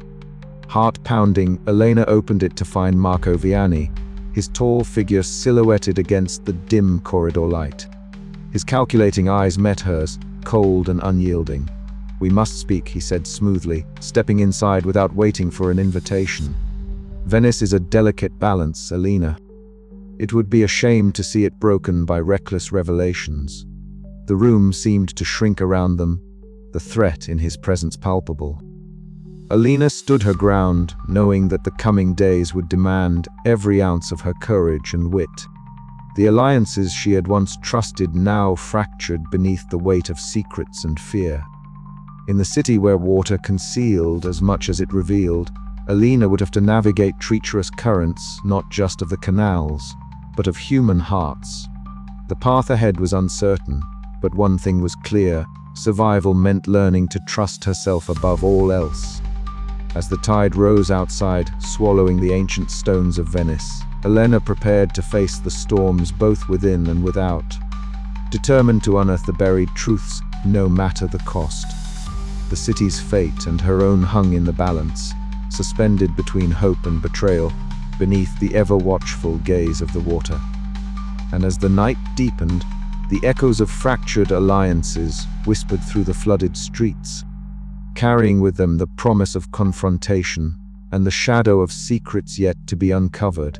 Heart pounding, Elena opened it to find Marco Vianney, his tall figure silhouetted against the dim corridor light. His calculating eyes met hers, cold and unyielding. "We must speak," he said smoothly, stepping inside without waiting for an invitation. "Venice is a delicate balance, Elena. It would be a shame to see it broken by reckless revelations." The room seemed to shrink around them, the threat in his presence palpable. Elena stood her ground, knowing that the coming days would demand every ounce of her courage and wit. The alliances she had once trusted now fractured beneath the weight of secrets and fear. In the city where water concealed as much as it revealed, Elena would have to navigate treacherous currents, not just of the canals, but of human hearts. The path ahead was uncertain, but one thing was clear: survival meant learning to trust herself above all else. As the tide rose outside, swallowing the ancient stones of Venice, Elena prepared to face the storms both within and without, determined to unearth the buried truths, no matter the cost. The city's fate and her own hung in the balance, suspended between hope and betrayal, beneath the ever-watchful gaze of the water. And as the night deepened, the echoes of fractured alliances whispered through the flooded streets, carrying with them the promise of confrontation and the shadow of secrets yet to be uncovered.